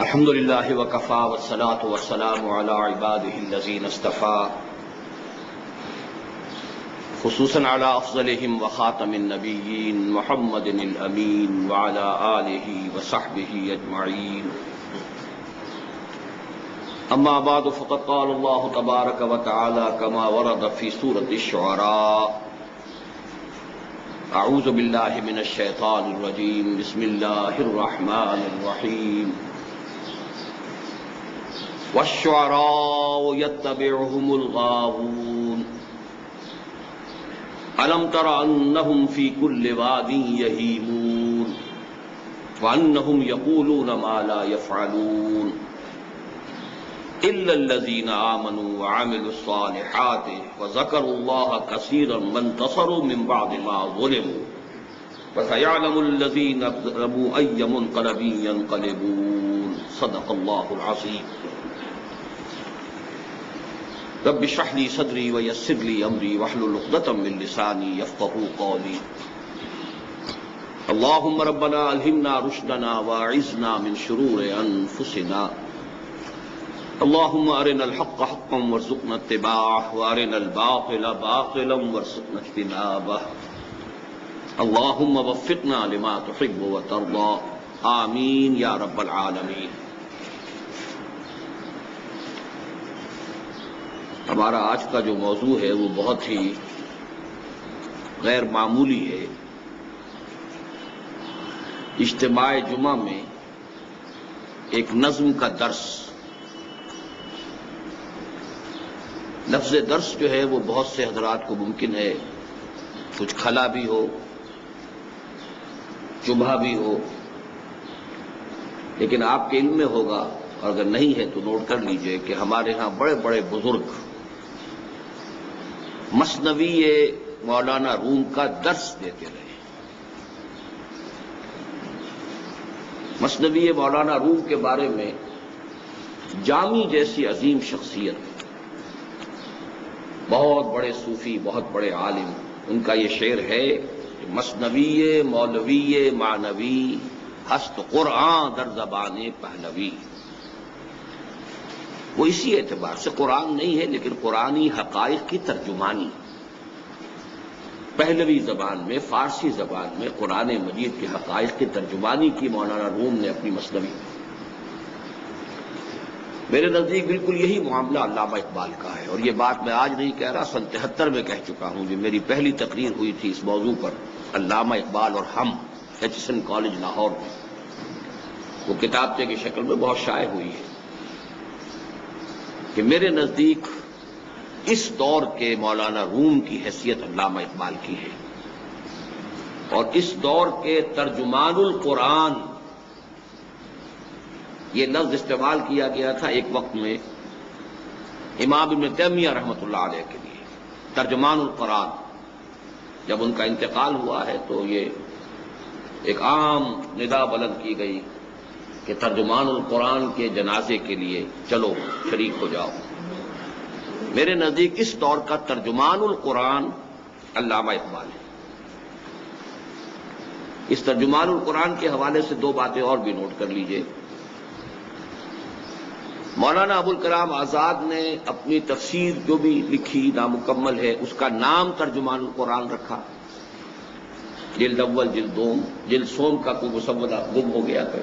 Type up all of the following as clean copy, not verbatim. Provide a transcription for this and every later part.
الحمد لله وكفى والصلاة والسلام على عباده الذين اصطفى خصوصا على أفضلهم وخاتم النبيين محمد الأمين وعلى آله وصحبه أجمعين. أما بعد فقد قال الله تبارك وتعالى كما ورد في سورة الشعراء: أعوذ بالله من الشيطان الرجيم بسم الله الرحمن الرحيم والشعراء يتبعهم الغاوون ألم تر أنهم في كل واد يهيمون وأنهم يقولون ما لا يفعلون إلا الذين آمنوا وعملوا الصالحات وذكروا الله كثيرا وانتصروا من بعد ما ظلموا فسيعلم الذين ظلموا أي منقلب ينقلبون. صدق الله العظيم. رب اشرح لي صدري ويسر لي امري واحلل عقدة من لساني يفقهوا قولي. اللهم ربنا الهمنا رشدنا واعذنا من شرور انفسنا. اللهم ارنا الحق حقا وارزقنا اتباعه وارنا الباطل باطلا وارزقنا اجتنابه. اللهم وفقنا لما تحب وترضى. آمین یا رب العالمین. ہمارا آج کا جو موضوع ہے وہ بہت ہی غیر معمولی ہے. اجتماع جمعہ میں ایک نظم کا درس. لفظ درس جو ہے وہ بہت سے حضرات کو ممکن ہے کچھ کھلا بھی ہو، چبھا بھی ہو، لیکن آپ کے علم میں ہوگا، اور اگر نہیں ہے تو نوٹ کر لیجئے کہ ہمارے ہاں بڑے بڑے بزرگ مثنوی مولانا روم کا درس دیتے رہے. مثنوی مولانا روم کے بارے میں جامی جیسی عظیم شخصیت، بہت بڑے صوفی، بہت بڑے عالم، ان کا یہ شعر ہے: مثنوی مولوی معنوی ہست قرآن در زبان پہلوی. وہ اسی اعتبار سے قرآن نہیں ہے لیکن قرآنی حقائق کی ترجمانی پہلوی زبان میں، فارسی زبان میں قرآن مجید کے حقائق کی ترجمانی کی مولانا روم نے اپنی مثنوی. میرے نزدیک بالکل یہی معاملہ علامہ اقبال کا ہے، اور یہ بات میں آج نہیں کہہ رہا، سن 73 میں کہہ چکا ہوں. جو میری پہلی تقریر ہوئی تھی اس موضوع پر، علامہ اقبال اور ہم، ایچسن کالج لاہور میں، وہ کتابچے کی شکل میں بہت شائع ہوئی ہے کہ میرے نزدیک اس دور کے مولانا روم کی حیثیت علامہ اقبال کی ہے، اور اس دور کے ترجمان القرآن، یہ لفظ استعمال کیا گیا تھا ایک وقت میں امام ابن تیمیہ رحمۃ اللہ علیہ کے لیے، ترجمان القرآن. جب ان کا انتقال ہوا ہے تو یہ ایک عام ندا بلند کی گئی کہ ترجمان القرآن کے جنازے کے لیے چلو شریک ہو جاؤ. میرے نزدیک اس دور کا ترجمان القرآن علامہ اقبال ہے. اس ترجمان القرآن کے حوالے سے دو باتیں اور بھی نوٹ کر لیجئے. مولانا ابوالکلام آزاد نے اپنی تفسیر جو بھی لکھی نامکمل ہے، اس کا نام ترجمان القرآن رکھا. جلد اول، جلد دوم، جلد سوم کا کوئی مسودہ گم ہو گیا تھا،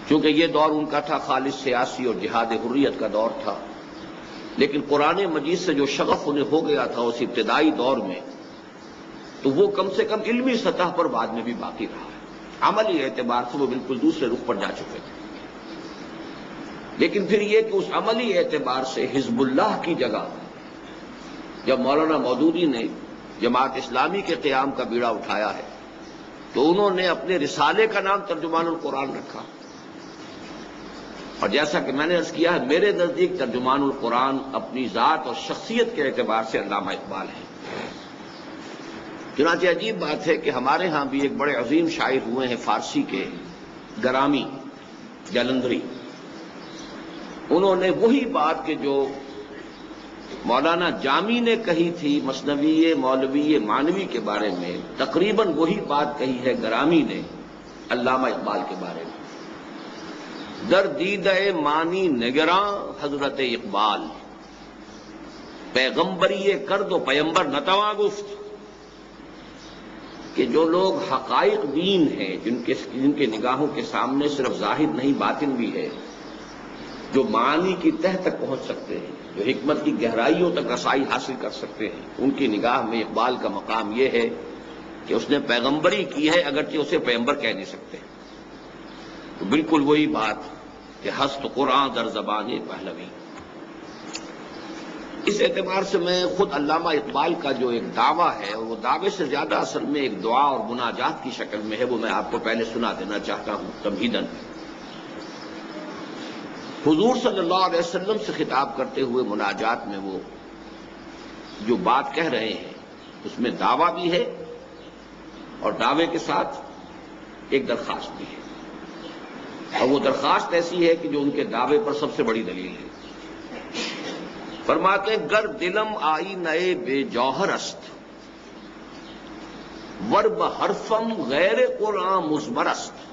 کیونکہ یہ دور ان کا تھا خالص سیاسی اور جہاد حریت کا دور تھا. لیکن قرآن مجید سے جو شغف انہیں ہو گیا تھا اس ابتدائی دور میں، تو وہ کم سے کم علمی سطح پر بعد میں بھی باقی رہا. عملی اعتبار سے وہ بالکل دوسرے رخ پر جا چکے تھے. لیکن پھر یہ کہ اس عملی اعتبار سے حزب اللہ کی جگہ جب مولانا مودودی نے جماعت اسلامی کے قیام کا بیڑا اٹھایا ہے تو انہوں نے اپنے رسالے کا نام ترجمان القرآن رکھا. اور جیسا کہ میں نے عرض کیا ہے، میرے نزدیک ترجمان القرآن اپنی ذات اور شخصیت کے اعتبار سے علامہ اقبال ہے. چنانچہ عجیب بات ہے کہ ہمارے ہاں بھی ایک بڑے عظیم شاعر ہوئے ہیں فارسی کے، گرامی جلندری. انہوں نے وہی بات کہ جو مولانا جامی نے کہی تھی مثنوی مولوی معنوی کے بارے میں، تقریباً وہی بات کہی ہے گرامی نے علامہ اقبال کے بارے میں. در دیدہ مانی نگراں حضرت اقبال، پیغمبری کرد و پیمبر نتواں گفت، کہ جو لوگ حقائق دین ہیں، جن کے نگاہوں کے سامنے صرف ظاہر نہیں باطن بھی ہے، جو معانی کی تہ تک پہنچ سکتے ہیں، جو حکمت کی گہرائیوں تک رسائی حاصل کر سکتے ہیں، ان کی نگاہ میں اقبال کا مقام یہ ہے کہ اس نے پیغمبری کی ہے، اگرچہ اسے پیغمبر کہہ نہیں سکتے۔ تو بالکل وہی بات کہ ہست قرآن در زبان پہلوی۔ اس اعتبار سے میں خود علامہ اقبال کا جو ایک دعویٰ ہے، وہ دعوے سے زیادہ اصل میں ایک دعا اور مناجات کی شکل میں ہے، وہ میں آپ کو پہلے سنا دینا چاہتا ہوں تمہیداً۔ حضور صلی اللہ علیہ وسلم سے خطاب کرتے ہوئے مناجات میں وہ جو بات کہہ رہے ہیں، اس میں دعویٰ بھی ہے اور دعوے کے ساتھ ایک درخواست بھی ہے، اور وہ درخواست ایسی ہے کہ جو ان کے دعوے پر سب سے بڑی دلیل ہے۔ فرماتے ہیں گر دلم آئی نئے بے جوہر است، ورب حرفم غیر قرآن مزمر است،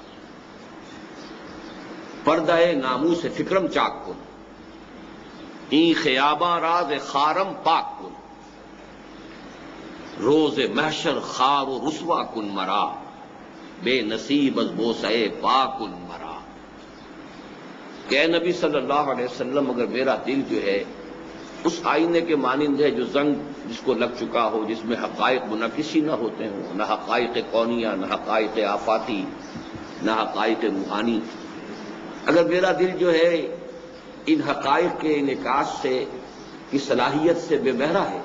پردہ نامو سے فکرم چاک کن، این خیاباں راز خارم پاک کن، روز محشر خار و رسوا کن مرا، بے نصیب از بوسئے پاک کن مرا۔ کہ اے نبی صلی اللہ علیہ وسلم، اگر میرا دل جو ہے اس آئینے کے مانند ہے جو زنگ جس کو لگ چکا ہو، جس میں حقائق منعکسی نہ ہوتے ہوں، نہ حقائق کونیہ، نہ حقائق آفاتی، نہ حقائق روحانی، اگر میرا دل جو ہے ان حقائق کے انعکاس سے کی صلاحیت سے بے بہرا ہے،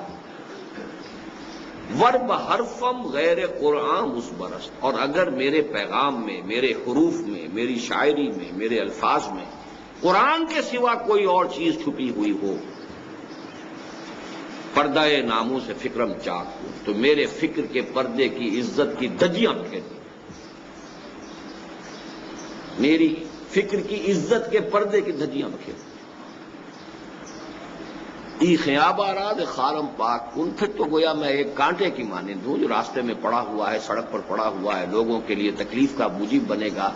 ورب حرفم غیر قرآن مصبرست، اور اگر میرے پیغام میں، میرے حروف میں، میری شاعری میں، میرے الفاظ میں قرآن کے سوا کوئی اور چیز چھپی ہوئی ہو، پردہ ناموں سے فکرم چاک ہو، تو میرے فکر کے پردے کی عزت کی دھجیاں بکھیر دیں، میری فکر کی عزت کے پردے کی دھجیاں بکھیر دیں۔ ای خیاب آراد خارم پاک کن، پھر تو گویا میں ایک کانٹے کی مانند ہوں جو راستے میں پڑا ہوا ہے، سڑک پر پڑا ہوا ہے، لوگوں کے لیے تکلیف کا موجب بنے گا،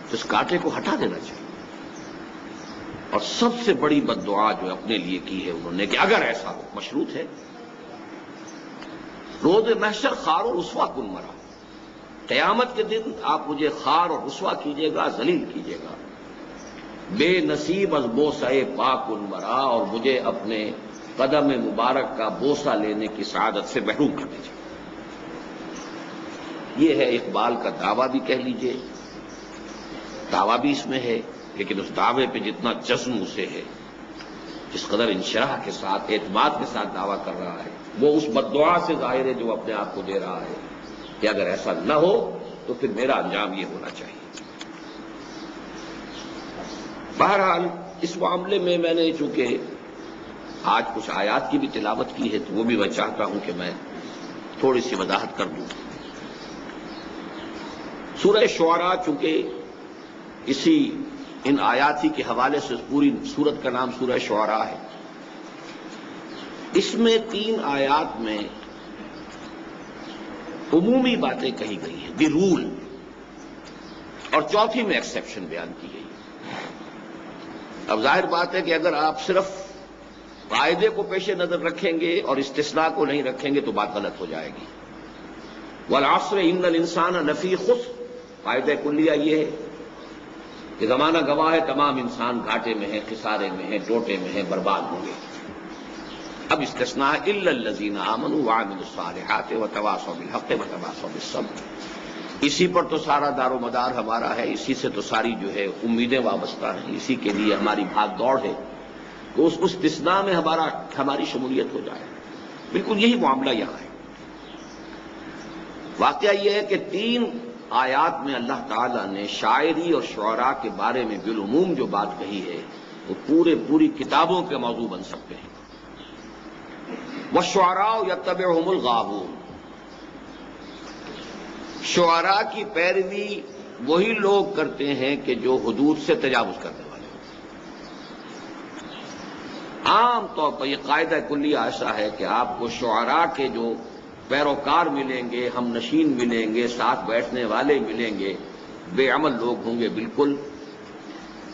تو اس کانٹے کو ہٹا دینا چاہیے۔ اور سب سے بڑی بد دعا جو اپنے لیے کی ہے انہوں نے کہ اگر ایسا ہو، مشروط ہے، روز محشر خار و رسوا کن مرا، قیامت کے دن آپ مجھے خار اور رسوا کیجیے گا، ذلیل کیجیے گا، بے نصیب از بوسہ پاک کن مرا، اور مجھے اپنے قدم مبارک کا بوسہ لینے کی سعادت سے محروم کر دیجیے۔ یہ ہے اقبال کا دعویٰ بھی کہہ لیجیے، دعویٰ بھی اس میں ہے، لیکن اس دعوے پہ جتنا جزم اسے ہے، جس قدر انشراح کے ساتھ، اعتماد کے ساتھ دعویٰ کر رہا ہے، وہ اس بددعا سے ظاہر ہے جو اپنے آپ کو دے رہا ہے کہ اگر ایسا نہ ہو تو پھر میرا انجام یہ ہونا چاہیے۔ بہرحال اس معاملے میں نے چونکہ آج کچھ آیات کی بھی تلاوت کی ہے، تو وہ بھی میں چاہتا ہوں کہ میں تھوڑی سی وضاحت کر دوں۔ سورہ شعراء چونکہ اسی ان آیات ہی کے حوالے سے پوری سورت کا نام سورہ شعراء ہے، اس میں 3 آیات میں عمومی باتیں کہی گئی ہیں، دی رول، اور چوتھی میں ایکسیپشن بیان کی گئی۔ اب ظاہر بات ہے کہ اگر آپ صرف قاعدے کو پیش نظر رکھیں گے اور استثناء کو نہیں رکھیں گے تو بات غلط ہو جائے گی۔ والعصر ان الانسان لفی خسر، قاعدہ کلیہ یہ ہے کہ زمانہ گواہ ہے، تمام انسان گھاٹے میں ہیں، خسارے میں ہیں، ٹوٹے میں ہیں، برباد ہوں گے۔ اب استثناء الا الذین آمنوا وعملوا الصالحات وتواصوا بالحق وتواصوا بالصبر، اسی پر تو سارا دار و مدار ہمارا ہے، اسی سے تو ساری جو ہے امیدیں وابستہ ہیں، اسی کے لیے ہماری بھاگ دوڑ ہے، تو اس استثناء میں ہماری شمولیت ہو جائے۔ بالکل یہی معاملہ یہاں ہے۔ واقعہ یہ ہے کہ 3 آیات میں اللہ تعالیٰ نے شاعری اور شعراء کے بارے میں بالعموم جو بات کہی ہے وہ پوری کتابوں کے موضوع بن سکتے ہیں۔ وَالشُّعَرَاءُ يَتَّبِعُهُمُ الْغَاوُونَ، شعراء کی پیروی وہی لوگ کرتے ہیں کہ جو حدود سے تجاوز کرنے والے ہیں۔ عام طور پر یہ قاعدہ کلیہ ایسا ہے کہ آپ کو شعراء کے جو پیروکار ملیں گے، ہم نشین ملیں گے، ساتھ بیٹھنے والے ملیں گے، بے عمل لوگ ہوں گے بالکل،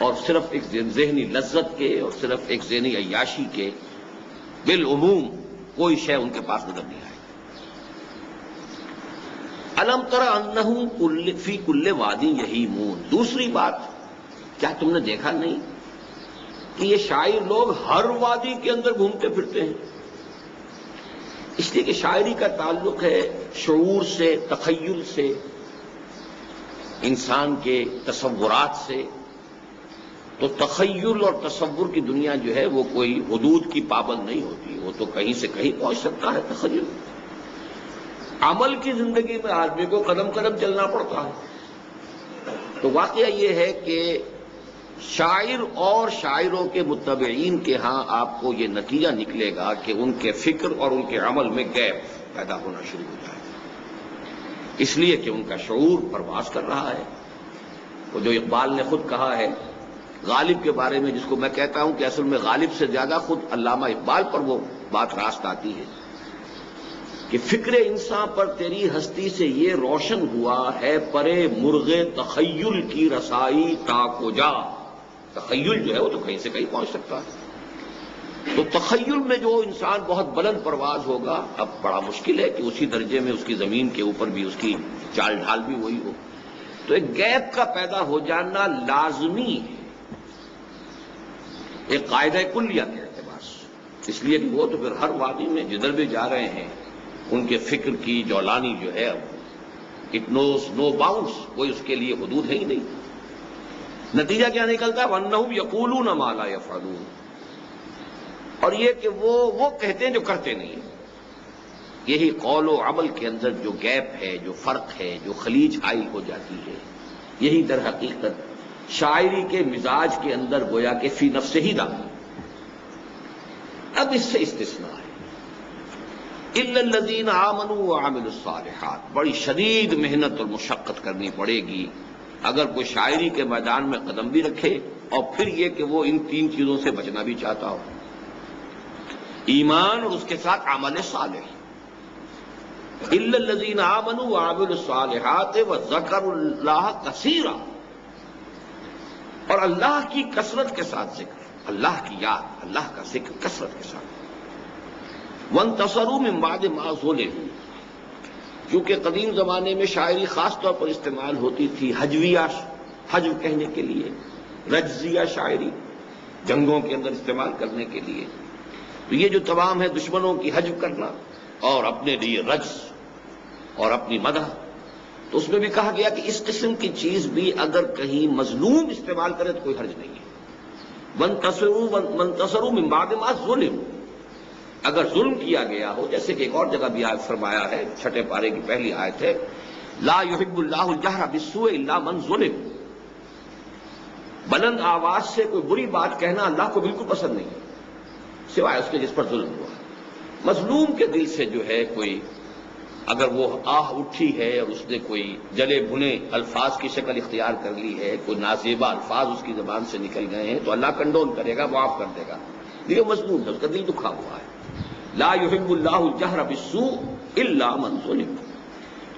اور صرف ایک ذہنی لذت کے اور صرف ایک ذہنی عیاشی کے بالعموم کوئی شے ان کے پاس نظر نہیں آئے. الم تر انہم فی کل وادی یہیمون. دوسری بات، کیا تم نے دیکھا نہیں کہ یہ شاعر لوگ ہر وادی کے اندر گھومتے پھرتے ہیں؟ اس لیے کہ شاعری کا تعلق ہے شعور سے، تخیل سے، انسان کے تصورات سے. تو تخیل اور تصور کی دنیا جو ہے وہ کوئی حدود کی پابند نہیں ہوتی، وہ تو کہیں سے کہیں پہنچ سکتا ہے تخیل. عمل کی زندگی میں آدمی کو قدم قدم چلنا پڑتا ہے. تو واقعہ یہ ہے کہ شاعر اور شاعروں کے متبعین کے ہاں آپ کو یہ نتیجہ نکلے گا کہ ان کے فکر اور ان کے عمل میں گیپ پیدا ہونا شروع ہو جائے گا، اس لیے کہ ان کا شعور پرواز کر رہا ہے. وہ جو اقبال نے خود کہا ہے غالب کے بارے میں، جس کو میں کہتا ہوں کہ اصل میں غالب سے زیادہ خود علامہ اقبال پر وہ بات راست آتی ہے کہ فکر انسان پر تیری ہستی سے یہ روشن ہوا ہے پرے مرغ تخیل کی رسائی تا کو جا. تخیل جو ہے وہ تو کہیں سے کہیں پہنچ سکتا ہے. تو تخیل میں جو انسان بہت بلند پرواز ہوگا، اب بڑا مشکل ہے کہ اسی درجے میں اس کی زمین کے اوپر بھی اس کی چال ڈھال بھی وہی ہو. تو ایک گیپ کا پیدا ہو جانا لازمی ہے ایک قاعدہ کلیہ کے اعتبار سے، اس لیے کہ وہ تو پھر ہر وادی میں جدھر بھی جا رہے ہیں ان کے فکر کی جولانی جو ہے اٹ نوز نو باؤنڈس، کوئی اس کے لیے حدود ہے ہی نہیں. نتیجہ کیا نکلتا ہے؟ وَأَنَّهُمْ يَقُولُونَ مَا لَا يَفْعَلُونَ. اور یہ کہ وہ کہتے ہیں جو کرتے نہیں ہیں. یہی قول و عمل کے اندر جو گیپ ہے، جو فرق ہے، جو خلیج حائل ہو جاتی ہے، یہی در حقیقت شاعری کے مزاج کے اندر گویا کہ فی نفس ہی داخل. اب اس سے استثناء ہے الا الذین آمنوا وعملوا الصالحات. بڑی شدید محنت اور مشقت کرنی پڑے گی اگر کوئی شاعری کے میدان میں قدم بھی رکھے اور پھر یہ کہ وہ ان تین چیزوں سے بچنا بھی چاہتا ہو: ایمان اور اس کے ساتھ عمل صالح. الا الذین آمنوا وعملوا الصالحات وذکروا اللہ کثیرا. اور اللہ کی کثرت کے ساتھ ذکر، اللہ کی یاد، اللہ کا ذکر کثرت کے ساتھ. وانتصروا من بعد ما ظلموا. کیونکہ قدیم زمانے میں شاعری خاص طور پر استعمال ہوتی تھی حجویہ، حجو کہنے کے لیے، رجزیہ شاعری جنگوں کے اندر استعمال کرنے کے لیے. تو یہ جو تمام ہے دشمنوں کی حجو کرنا اور اپنے لیے رجز اور اپنی مدح، تو اس میں بھی کہا گیا کہ اس قسم کی چیز بھی اگر کہیں مظلوم استعمال کرے تو کوئی حرج نہیں ہے. وانتصروا من بعد ما ظلموا. اگر ظلم کیا گیا ہو، جیسے کہ ایک اور جگہ بھی آیت فرمایا ہے، 6 پارے کی پہلی آیت ہے، لا يحب اللہ الجہر بالسوء الا من ظلم. بلند آواز سے کوئی بری بات کہنا اللہ کو بالکل پسند نہیں ہے، سوائے اس کے جس پر ظلم ہوا. مظلوم کے دل سے جو ہے کوئی اگر وہ آہ اٹھی ہے اور اس نے کوئی جلے بھنے الفاظ کی شکل اختیار کر لی ہے، کوئی نازیبا الفاظ اس کی زبان سے نکل گئے ہیں، تو اللہ کنڈول کرے گا، معاف کر دے گا. یہ مظلوم ہے، اس کا دل دکھا ہوا ہے. لا يحب اللہ الجہر بالسوء الا من ظلم.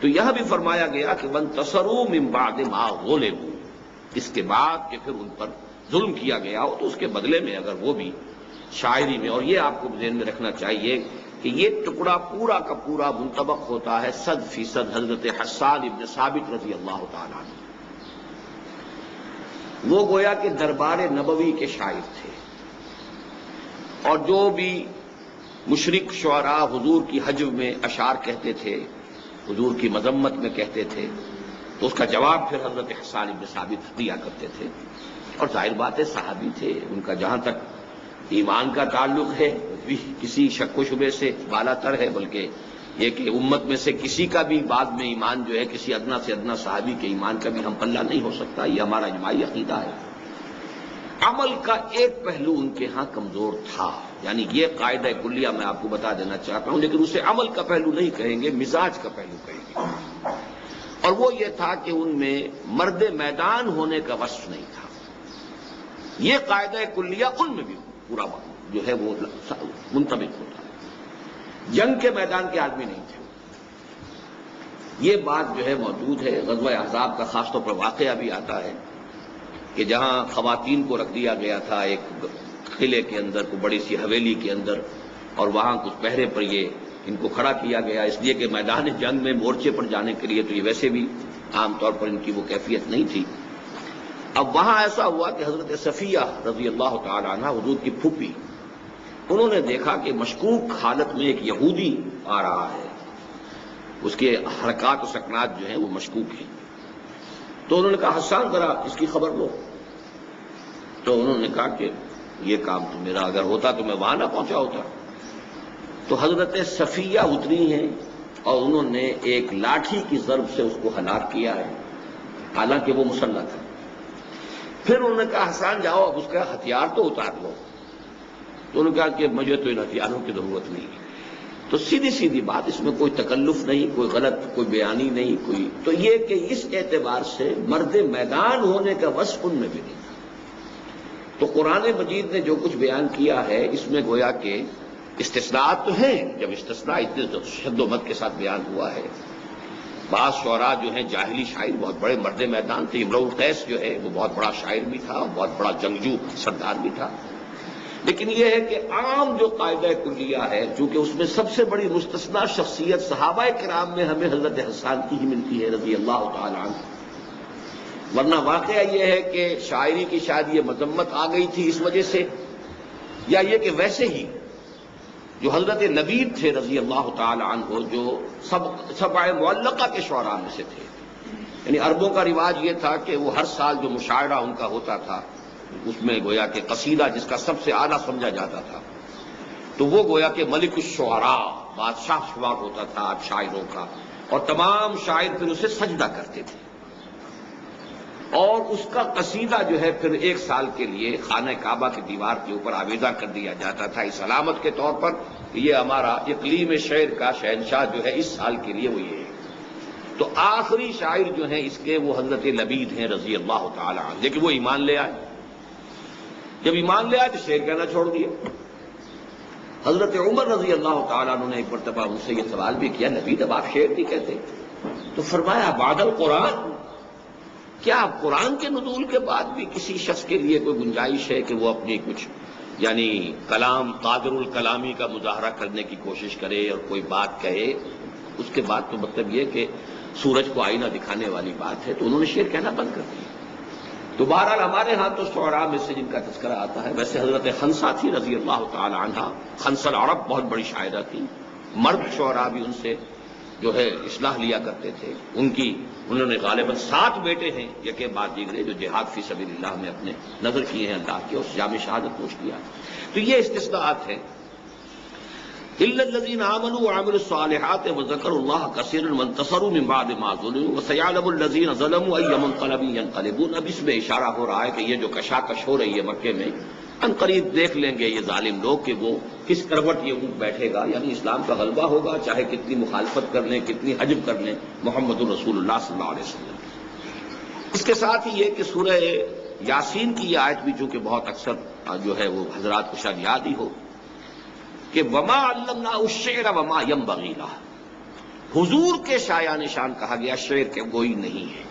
تو یہاں بھی فرمایا گیا کہ وانتصروا من بعد ما ظلموا. اس کے بعد کہ پھر ان پر ظلم کیا گیا ہو تو اس کے بدلے میں اگر وہ بھی شاعری میں، اور یہ آپ کو ذہن میں رکھنا چاہیے کہ یہ ٹکڑا پورا کا پورا منطبق ہوتا ہے 100% حضرت حسان ابن ثابت رضی اللہ تعالیٰ عنہ. وہ گویا کہ دربار نبوی کے شاعر تھے، اور جو بھی مشرک شعراء حضور کی حجو میں اشعار کہتے تھے، حضور کی مذمت میں کہتے تھے، تو اس کا جواب پھر حضرت حسان ابن ثابت دیا کرتے تھے. اور ظاہر بات ہے صحابی تھے، ان کا جہاں تک ایمان کا تعلق ہے بھی کسی شک و شبے سے بالا تر ہے، بلکہ یہ کہ امت میں سے کسی کا بھی بعد میں ایمان جو ہے کسی ادنا سے ادنا صحابی کے ایمان کا بھی ہم پلہ نہیں ہو سکتا. یہ ہمارا اجماعی عقیدہ ہے. عمل کا ایک پہلو ان کے ہاں کمزور تھا، یعنی یہ قاعدہ کلیہ میں آپ کو بتا دینا چاہتا ہوں، لیکن اسے عمل کا پہلو نہیں کہیں گے، مزاج کا پہلو کہیں گے. اور وہ یہ تھا کہ ان میں مرد میدان ہونے کا وصف نہیں تھا. یہ قاعدہ کلیہ ان میں بھی پورا جو ہے وہ منطبق ہوتا ہے. جنگ کے میدان کے آدمی نہیں تھے. یہ بات جو ہے موجود ہے. غزوہ احزاب کا خاص طور پر واقعہ بھی آتا ہے کہ جہاں خواتین کو رکھ دیا گیا تھا ایک قلعے کے اندر، کو بڑی سی حویلی کے اندر، اور وہاں کچھ پہرے پر یہ ان کو کھڑا کیا گیا، اس لیے کہ میدان جنگ میں مورچے پر جانے کے لیے تو یہ ویسے بھی عام طور پر ان کی وہ کیفیت نہیں تھی۔ اب وہاں ایسا ہوا کہ حضرت صفیہ رضی اللہ تعالی عنہ حضور کی پھوپھی، انہوں نے دیکھا کہ مشکوک حالت میں ایک یہودی آ رہا ہے، اس کے حرکات و سکنات جو ہیں وہ مشکوک ہیں۔ تو انہوں نے کہا حسان ذرا اس کی خبر لو۔ تو انہوں نے کہا کہ یہ کام تو میرا اگر ہوتا تو میں وہاں نہ پہنچا ہوتا۔ تو حضرت صفیہ اتری ہیں اور انہوں نے ایک لاٹھی کی ضرب سے اس کو ہلاک کیا ہے، حالانکہ وہ مسلح تھا۔ پھر انہوں نے کہا حسان جاؤ اب اس کا ہتھیار تو اتار لو۔ تو انہوں نے کہا کہ مجھے تو ان ہتھیاروں کی ضرورت نہیں ہے۔ تو سیدھی سیدھی بات، اس میں کوئی تکلف نہیں، کوئی غلط کوئی بیانی نہیں، کوئی تو یہ کہ اس اعتبار سے مرد میدان ہونے کا وصف ان میں بھی نہیں تھا۔ تو قرآن مجید نے جو کچھ بیان کیا ہے اس میں گویا کہ استثناءات تو ہیں، جب استثناء اتنے شد و مت کے ساتھ بیان ہوا ہے۔ بعض شعراء جو ہیں جاہلی شاعر بہت بڑے مرد میدان تھے، امرؤ القیس جو ہے وہ بہت بڑا شاعر بھی تھا، بہت بڑا جنگجو سردار بھی تھا۔ لیکن یہ ہے کہ عام جو قاعدہ کلیہ ہے، چونکہ اس میں سب سے بڑی مستثنیٰ شخصیت صحابہ کرام میں ہمیں حضرت حسان کی ہی ملتی ہے رضی اللہ تعالی عنہ، ورنہ واقعہ یہ ہے کہ شاعری کی شاید یہ مذمت آ گئی تھی اس وجہ سے، یا یہ کہ ویسے ہی جو حضرت لبید تھے رضی اللہ تعالی عنہ جو سبع معلقہ کے شعراء میں سے تھے، یعنی عربوں کا رواج یہ تھا کہ وہ ہر سال جو مشاعرہ ان کا ہوتا تھا اس میں گویا کہ قصیدہ جس کا سب سے اعلیٰ سمجھا جاتا تھا تو وہ گویا کہ ملک الشعراء بادشاہ شمار ہوتا تھا اب شاعروں کا، اور تمام شاعر پھر اسے سجدہ کرتے تھے، اور اس کا قصیدہ جو ہے پھر ایک سال کے لیے خانہ کعبہ کی دیوار کے اوپر آویزہ کر دیا جاتا تھا اس علامت کے طور پر کہ یہ ہمارا اقلیم شعر کا شہنشاہ جو ہے اس سال کے لیے وہ یہ ہے۔ تو آخری شاعر جو ہیں اس کے وہ حضرت لبید ہیں رضی اللہ تعالی عنہ، لیکن وہ ایمان لے آئے۔ جب ایمان لے آئے تو شعر کہنا چھوڑ دیا۔ حضرت عمر رضی اللہ تعالیٰ عنہ نے ایک مرتبہ ان سے یہ سوال بھی کیا، لبید اب آپ شعر نہیں کہتے؟ تو فرمایا بعد القرآن، کیا قرآن کے نزول کے بعد بھی کسی شخص کے لیے کوئی گنجائش ہے کہ وہ اپنی کچھ یعنی کلام قادر الکلامی کا مظاہرہ کرنے کی کوشش کرے اور کوئی بات کہے؟ اس کے بعد تو مطلب یہ کہ سورج کو آئینہ دکھانے والی بات ہے، تو انہوں نے شعر کہنا بند کر دیا۔ تو بہرحال ہمارے ہاں تو شعراء میں سے جن کا تذکرہ آتا ہے، ویسے حضرت خنسا تھی رضی اللہ تعالی عنہا، خنسا العرب بہت بڑی شاعرہ تھی، مرد شعراء بھی ان سے جو ہے اصلاح لیا کرتے تھے۔ انہوں نے غالباً 7 بیٹے ہیں یکے بعد دیگرے جو جہاد فی سبیل اللہ میں اپنے نظر کیے ہیں اللہ کے، اس جام شہادت نوش کیا۔ تو یہ استثناءات ہیں۔ الا الذين امنوا وعملوا الصالحات وذكروا الله كثيرا وانتصروا من بعد ما ظلموا وسيعلم الذين ظلموا اي منقلب ينقلبون۔ اب اس میں اشارہ ہو رہا ہے کہ یہ جو کشاکش ہو رہی ہے مکے میں، ان قریب دیکھ لیں گے یہ ظالم لوگ کہ وہ کس کروٹ یہ اونٹ بیٹھے گا، یعنی اسلام کا غلبہ ہوگا، چاہے کتنی مخالفت کر لیں، کتنی حجب کر لیں محمد الرسول اللہ صلی اللہ علیہ وسلم۔ اس کے ساتھ ہی یہ کہ سورہ یاسین کی یہ آیت بھی چونکہ بہت اکثر جو ہے وہ حضرات کو شاید یاد ہی ہو کہ وما علمناہ الشعر وما ينبغی لہ، حضور کے شایان نشان کہا گیا، شعر کے گوئی نہیں ہے،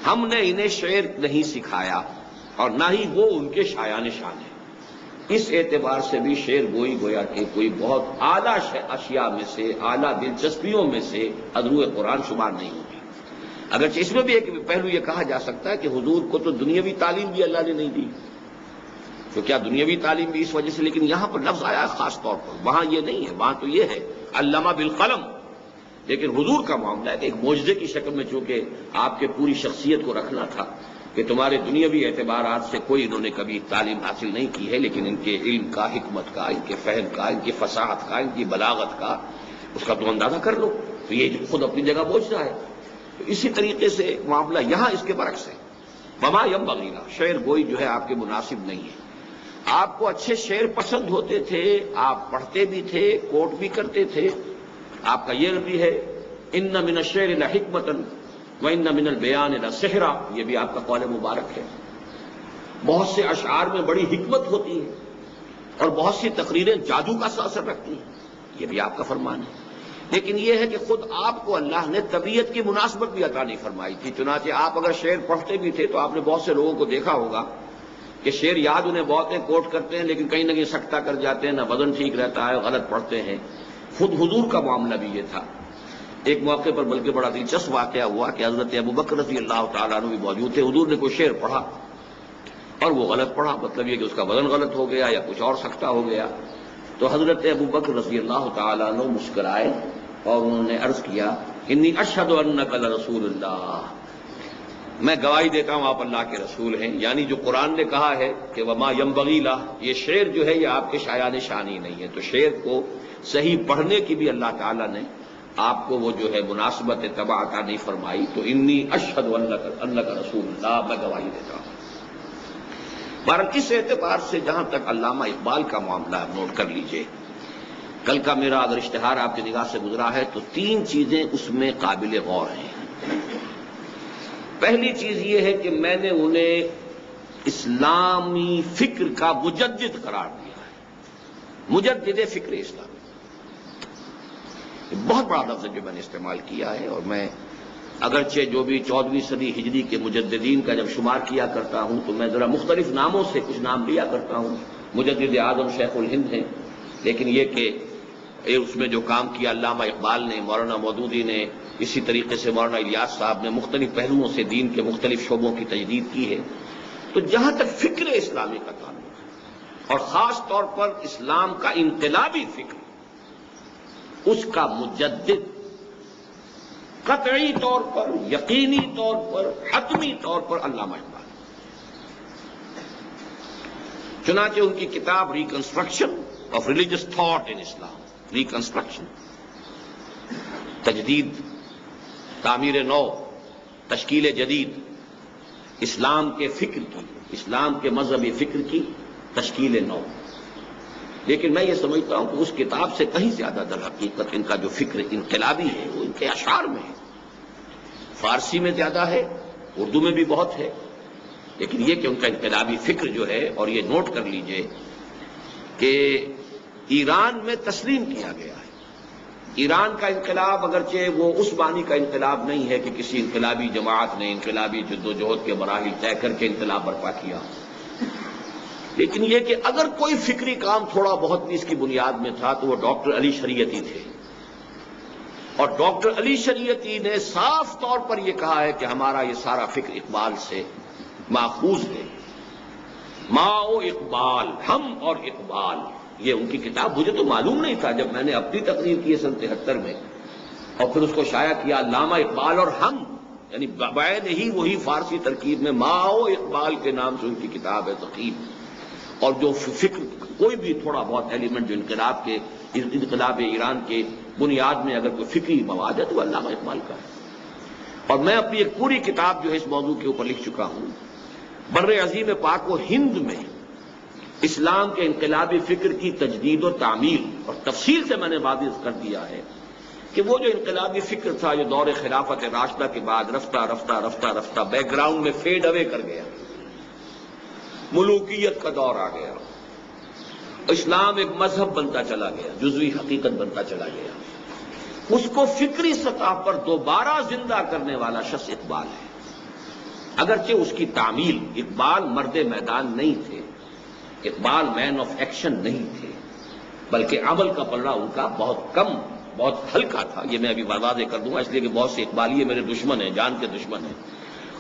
ہم نے انہیں شعر نہیں سکھایا اور نہ ہی وہ ان کے شایان شان ہے۔ اس اعتبار سے بھی شعر گوئی گویا کہ کوئی بہت اعلیٰ اشیاء میں سے، اعلیٰ دلچسپیوں میں سے ادرو قرآن شمار نہیں ہوتی۔ اگرچہ اس میں بھی ایک پہلو یہ کہا جا سکتا ہے کہ حضور کو تو دنیاوی تعلیم بھی اللہ نے نہیں دی، تو کیا دنیاوی تعلیم بھی اس وجہ سے، لیکن یہاں پر لفظ آیا ہے خاص طور پر، وہاں یہ نہیں ہے، وہاں تو یہ ہے علامہ بالقلم۔ لیکن حضور کا معاملہ ہے کہ ایک معجزے کی شکل میں چونکہ آپ کے پوری شخصیت کو رکھنا تھا کہ تمہارے دنیاوی اعتبارات سے کوئی انہوں نے کبھی تعلیم حاصل نہیں کی ہے، لیکن ان کے علم کا، حکمت کا، ان کے فہم کا، ان کی فصاحت کا، ان کی بلاغت کا اس کا تو اندازہ کر لو، تو یہ خود اپنی جگہ پہنچ رہا ہے۔ تو اسی طریقے سے معاملہ یہاں اس کے برعکس ہے، وما ينبغی لہ، شعر گوئی جو ہے آپ کے مناسب نہیں ہے۔ آپ کو اچھے شعر پسند ہوتے تھے، آپ پڑھتے بھی تھے، کوٹ بھی کرتے تھے، آپ کا یہ بھی ہے ان من الشعر لحکمۃ وان من البیان لسحرا، یہ بھی آپ کا قول مبارک ہے۔ بہت سے اشعار میں بڑی حکمت ہوتی ہے اور بہت سی تقریریں جادو کا اثر رکھتی ہیں، یہ بھی آپ کا فرمان ہے۔ لیکن یہ ہے کہ خود آپ کو اللہ نے طبیعت کی مناسبت بھی عطا نہیں فرمائی تھی، چنانچہ آپ اگر شعر پڑھتے بھی تھے تو آپ نے بہت سے لوگوں کو دیکھا ہوگا کہ شعر یاد انہیں بہت ہیں، کوٹ کرتے ہیں، لیکن کہیں نہ کہیں سکتا کر جاتے ہیں، نہ وزن ٹھیک رہتا ہے، غلط پڑھتے ہیں۔ خود حضور کا معاملہ بھی یہ تھا۔ ایک موقع پر بلکہ بڑا دلچسپ واقعہ ہوا کہ حضرت ابوبکر رضی اللہ تعالیٰ عنہ بھی موجود تھے، حضور نے کوئی شعر پڑھا اور وہ غلط پڑھا، مطلب یہ کہ اس کا وزن غلط ہو گیا یا کچھ اور سکتا ہو گیا، تو حضرت ابوبکر رضی اللہ تعالیٰ عنہ مسکرائے اور انہوں نے عرض کیا انی اشہد انک لرسول اللہ، میں گواہی دیتا ہوں آپ اللہ کے رسول ہیں، یعنی جو قرآن نے کہا ہے کہ وما ینبغی لہ، یہ شعر جو ہے یہ آپ کے شایان شان ہی نہیں ہے، تو شعر کو صحیح پڑھنے کی بھی اللہ تعالیٰ نے آپ کو وہ جو ہے مناسبت طبع عطا نہیں فرمائی، تو انی اشہد انک رسول اللہ، میں گواہی دیتا ہوں۔ بہرحال اس اعتبار سے جہاں تک علامہ اقبال کا معاملہ آپ نوٹ کر لیجئے، کل کا میرا اگر اشتہار آپ کی نگاہ سے گزرا ہے تو 3 چیزیں اس میں قابل غور ہیں۔ پہلی چیز یہ ہے کہ میں نے انہیں اسلامی فکر کا مجدد قرار دیا ہے، مجدد فکر اسلام، بہت بڑا لفظ ہے جو میں نے استعمال کیا ہے، اور میں اگرچہ جو بھی 14ویں صدی ہجری کے مجددین کا جب شمار کیا کرتا ہوں تو میں ذرا مختلف ناموں سے کچھ نام لیا کرتا ہوں، مجدد اعظم شیخ الہند ہیں، لیکن یہ کہ اس میں جو کام کیا علامہ اقبال نے، مولانا مودودی نے، اسی طریقے سے مولانا الیاس صاحب نے مختلف پہلوؤں سے دین کے مختلف شعبوں کی تجدید کی ہے، تو جہاں تک فکر اسلامی کا تعلق ہے اور خاص طور پر اسلام کا انقلابی فکر، اس کا مجدد قطعی طور پر، یقینی طور پر، حتمی طور پر علامہ اقبال، چنانچہ ان کی کتاب reconstruction of religious thought in Islam, reconstruction, تجدید، تعمیر نو، تشکیل جدید، اسلام کے فکر کی، اسلام کے مذہبی فکر کی تشکیل نو، لیکن میں یہ سمجھتا ہوں کہ اس کتاب سے کہیں زیادہ در حقیقت ان کا جو فکر انقلابی ہے وہ ان کے اشعار میں ہے، فارسی میں زیادہ ہے، اردو میں بھی بہت ہے، لیکن یہ کہ ان کا انقلابی فکر جو ہے، اور یہ نوٹ کر لیجئے کہ ایران میں تسلیم کیا گیا ہے۔ ایران کا انقلاب اگرچہ وہ اس معنی کا انقلاب نہیں ہے کہ کسی انقلابی جماعت نے انقلابی جدوجہد کے مراحل طے کر کے انقلاب برپا کیا، لیکن یہ کہ اگر کوئی فکری کام تھوڑا بہت بھی اس کی بنیاد میں تھا تو وہ ڈاکٹر علی شریعتی تھے، اور ڈاکٹر علی شریعتی نے صاف طور پر یہ کہا ہے کہ ہمارا یہ سارا فکر اقبال سے ماخوذ ہے، ماں و اقبال، ہم اور اقبال، یہ ان کی کتاب، مجھے تو معلوم نہیں تھا جب میں نے اپنی تقریر کی سن 73 میں اور پھر اس کو شائع کیا، علامہ اقبال اور ہم، یعنی بعین ہی وہی فارسی ترکیب میں ماں و اقبال کے نام سے ان کی کتاب ہے تقریب، اور جو فکر کوئی بھی تھوڑا بہت ایلیمنٹ جو انقلاب ایران کے بنیاد میں اگر کوئی فکری مواد ہے تو وہ علامہ اقبال کا ہے، اور میں اپنی ایک پوری کتاب جو ہے اس موضوع کے اوپر لکھ چکا ہوں، بر عظیم پاک و ہند میں اسلام کے انقلابی فکر کی تجدید و تعمیل، اور تفصیل سے میں نے واضح کر دیا ہے کہ وہ جو انقلابی فکر تھا جو دور خلافت راشدہ کے بعد رفتہ رفتہ رفتہ رفتہ بیک گراؤنڈ میں فیڈ اوے کر گیا، ملوکیت کا دور آ گیا، اسلام ایک مذہب بنتا چلا گیا، جزوی حقیقت بنتا چلا گیا، اس کو فکری سطح پر دوبارہ زندہ کرنے والا شخص اقبال ہے، اگرچہ اس کی تعمیل، اقبال مرد میدان نہیں تھے، اقبال مین آف ایکشن نہیں تھے، بلکہ عمل کا پلڑا ان کا بہت کم، بہت ہلکا تھا، یہ میں ابھی واضح کر دوں گا، اس لیے کہ بہت سے اقبالیے میرے دشمن ہیں، جان کے دشمن ہیں،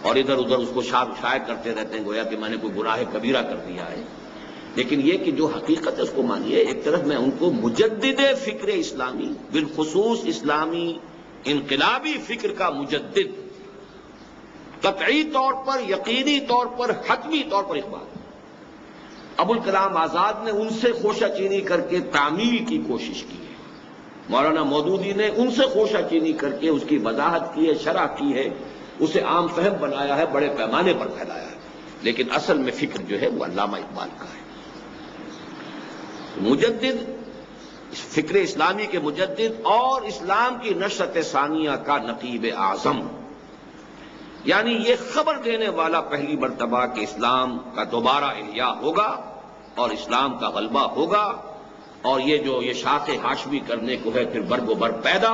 اور ادھر ادھر اس کو شائع کرتے رہتے ہیں گویا کہ میں نے کوئی گناہ کبیرہ کر دیا ہے، لیکن یہ کہ جو حقیقت ہے اس کو مانیے۔ ایک طرف میں ان کو مجدد فکر اسلامی، بالخصوص اسلامی انقلابی فکر کا مجدد، قطعی طور پر، یقینی طور پر، حتمی طور پر اقبال، ابوالکلام آزاد نے ان سے خوشہ چینی کر کے تعمیل کی کوشش کی ہے، مولانا مودودی نے ان سے خوشہ چینی کر کے اس کی وضاحت کی ہے، شرح کی ہے، اسے عام فہم بنایا ہے، بڑے پیمانے پر پھیلایا ہے، لیکن اصل میں فکر جو ہے وہ علامہ اقبال کا ہے۔ مجدد، فکر اسلامی کے مجدد اور اسلام کی نشأت ثانیہ کا نقیب اعظم، یعنی یہ خبر دینے والا پہلی مرتبہ کہ اسلام کا دوبارہ احیاء ہوگا اور اسلام کا غلبہ ہوگا اور یہ شاخ ہاشمی کرنے کو ہے پھر برگ و بر پیدا،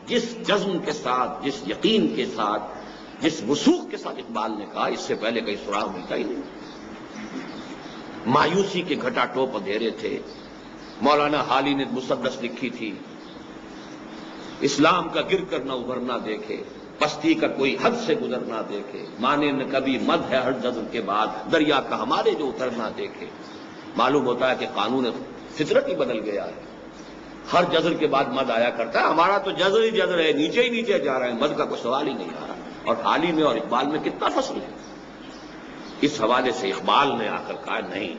جس جزم کے ساتھ، جس یقین کے ساتھ، جس وثوق کے ساتھ اقبال نے کہا، اس سے پہلے کہیں سراغ ملتا ہی نہیں۔ مایوسی کے گھٹا ٹوپ اندھیرے تھے۔ مولانا حالی نے مسدس لکھی تھی، اسلام کا گر کر نہ ابھرنا دیکھے، پستی کا کوئی حد سے گزر نہ دیکھے، مانے نہ کبھی مد ہے ہر جزر کے بعد، دریا کا ہمارے جو اترنا دیکھے۔ معلوم ہوتا ہے کہ قانون فطرت ہی بدل گیا ہے، ہر جزر کے بعد مد آیا کرتا ہے، ہمارا تو جزر ہی جزر ہے، نیچے ہی نیچے جا رہا ہے، مد کا کوئی سوال ہی نہیں آ رہا۔ اور حالی میں اور اقبال میں کتنا فصل ہے۔ اس حوالے سے اقبال نے آ کر کہا نہیں،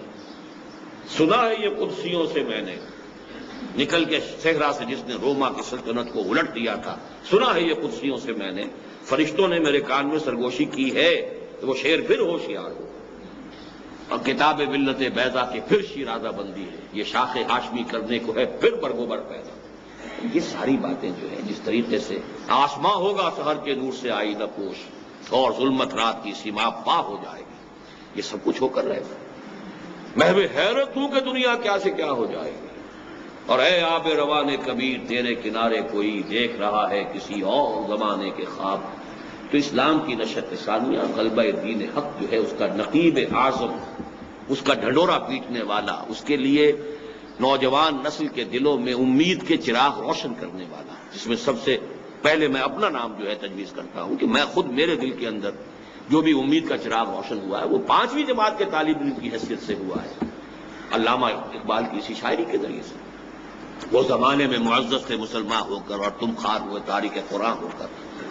سنا ہے یہ قدسیوں سے میں نے، نکل کے صحرا سے جس نے روما کی سلطنت کو الٹ دیا تھا، سنا ہے یہ قدسیوں سے میں نے، فرشتوں نے میرے کان میں سرگوشی کی ہے، تو وہ شعر پھر ہوشیار ہو، اور کتاب ملت بیضا کی پھر شیرازہ بندی ہے، یہ شاخ ہاشمی کرنے کو ہے پھر برگوبر پیدا۔ یہ ساری باتیں جو ہیں جس طریقے سے آسماں ہوگا سحر کے نور سے آئینہ پوش، اور ظلمت رات کی سیما پا ہو جائے گی، یہ سب کچھ ہو کر رہے گا۔ محو حیرت ہوں کہ دنیا کیا سے کیا ہو جائے گی، اور اے آب روان کبیر تیرے کنارے کوئی دیکھ رہا ہے کسی اور زمانے کے خواب۔ تو اسلام کی نشت ثانیہ، غلبہ دین حق جو ہے، اس کا نقیب اعظم، اس کا ڈھنڈورا پیٹنے والا، اس کے لیے نوجوان نسل کے دلوں میں امید کے چراغ روشن کرنے والا، جس میں سب سے پہلے میں اپنا نام جو ہے تجویز کرتا ہوں کہ میں خود میرے دل کے اندر جو بھی امید کا چراغ روشن ہوا ہے وہ 5ویں جماعت کے طالب علم کی حیثیت سے ہوا ہے، علامہ اقبال کی اسی شاعری کے ذریعے سے۔ وہ زمانے میں معزز تھے مسلمان ہو کر، اور تم خار ہوئے تاریخ قرآن ہو کر،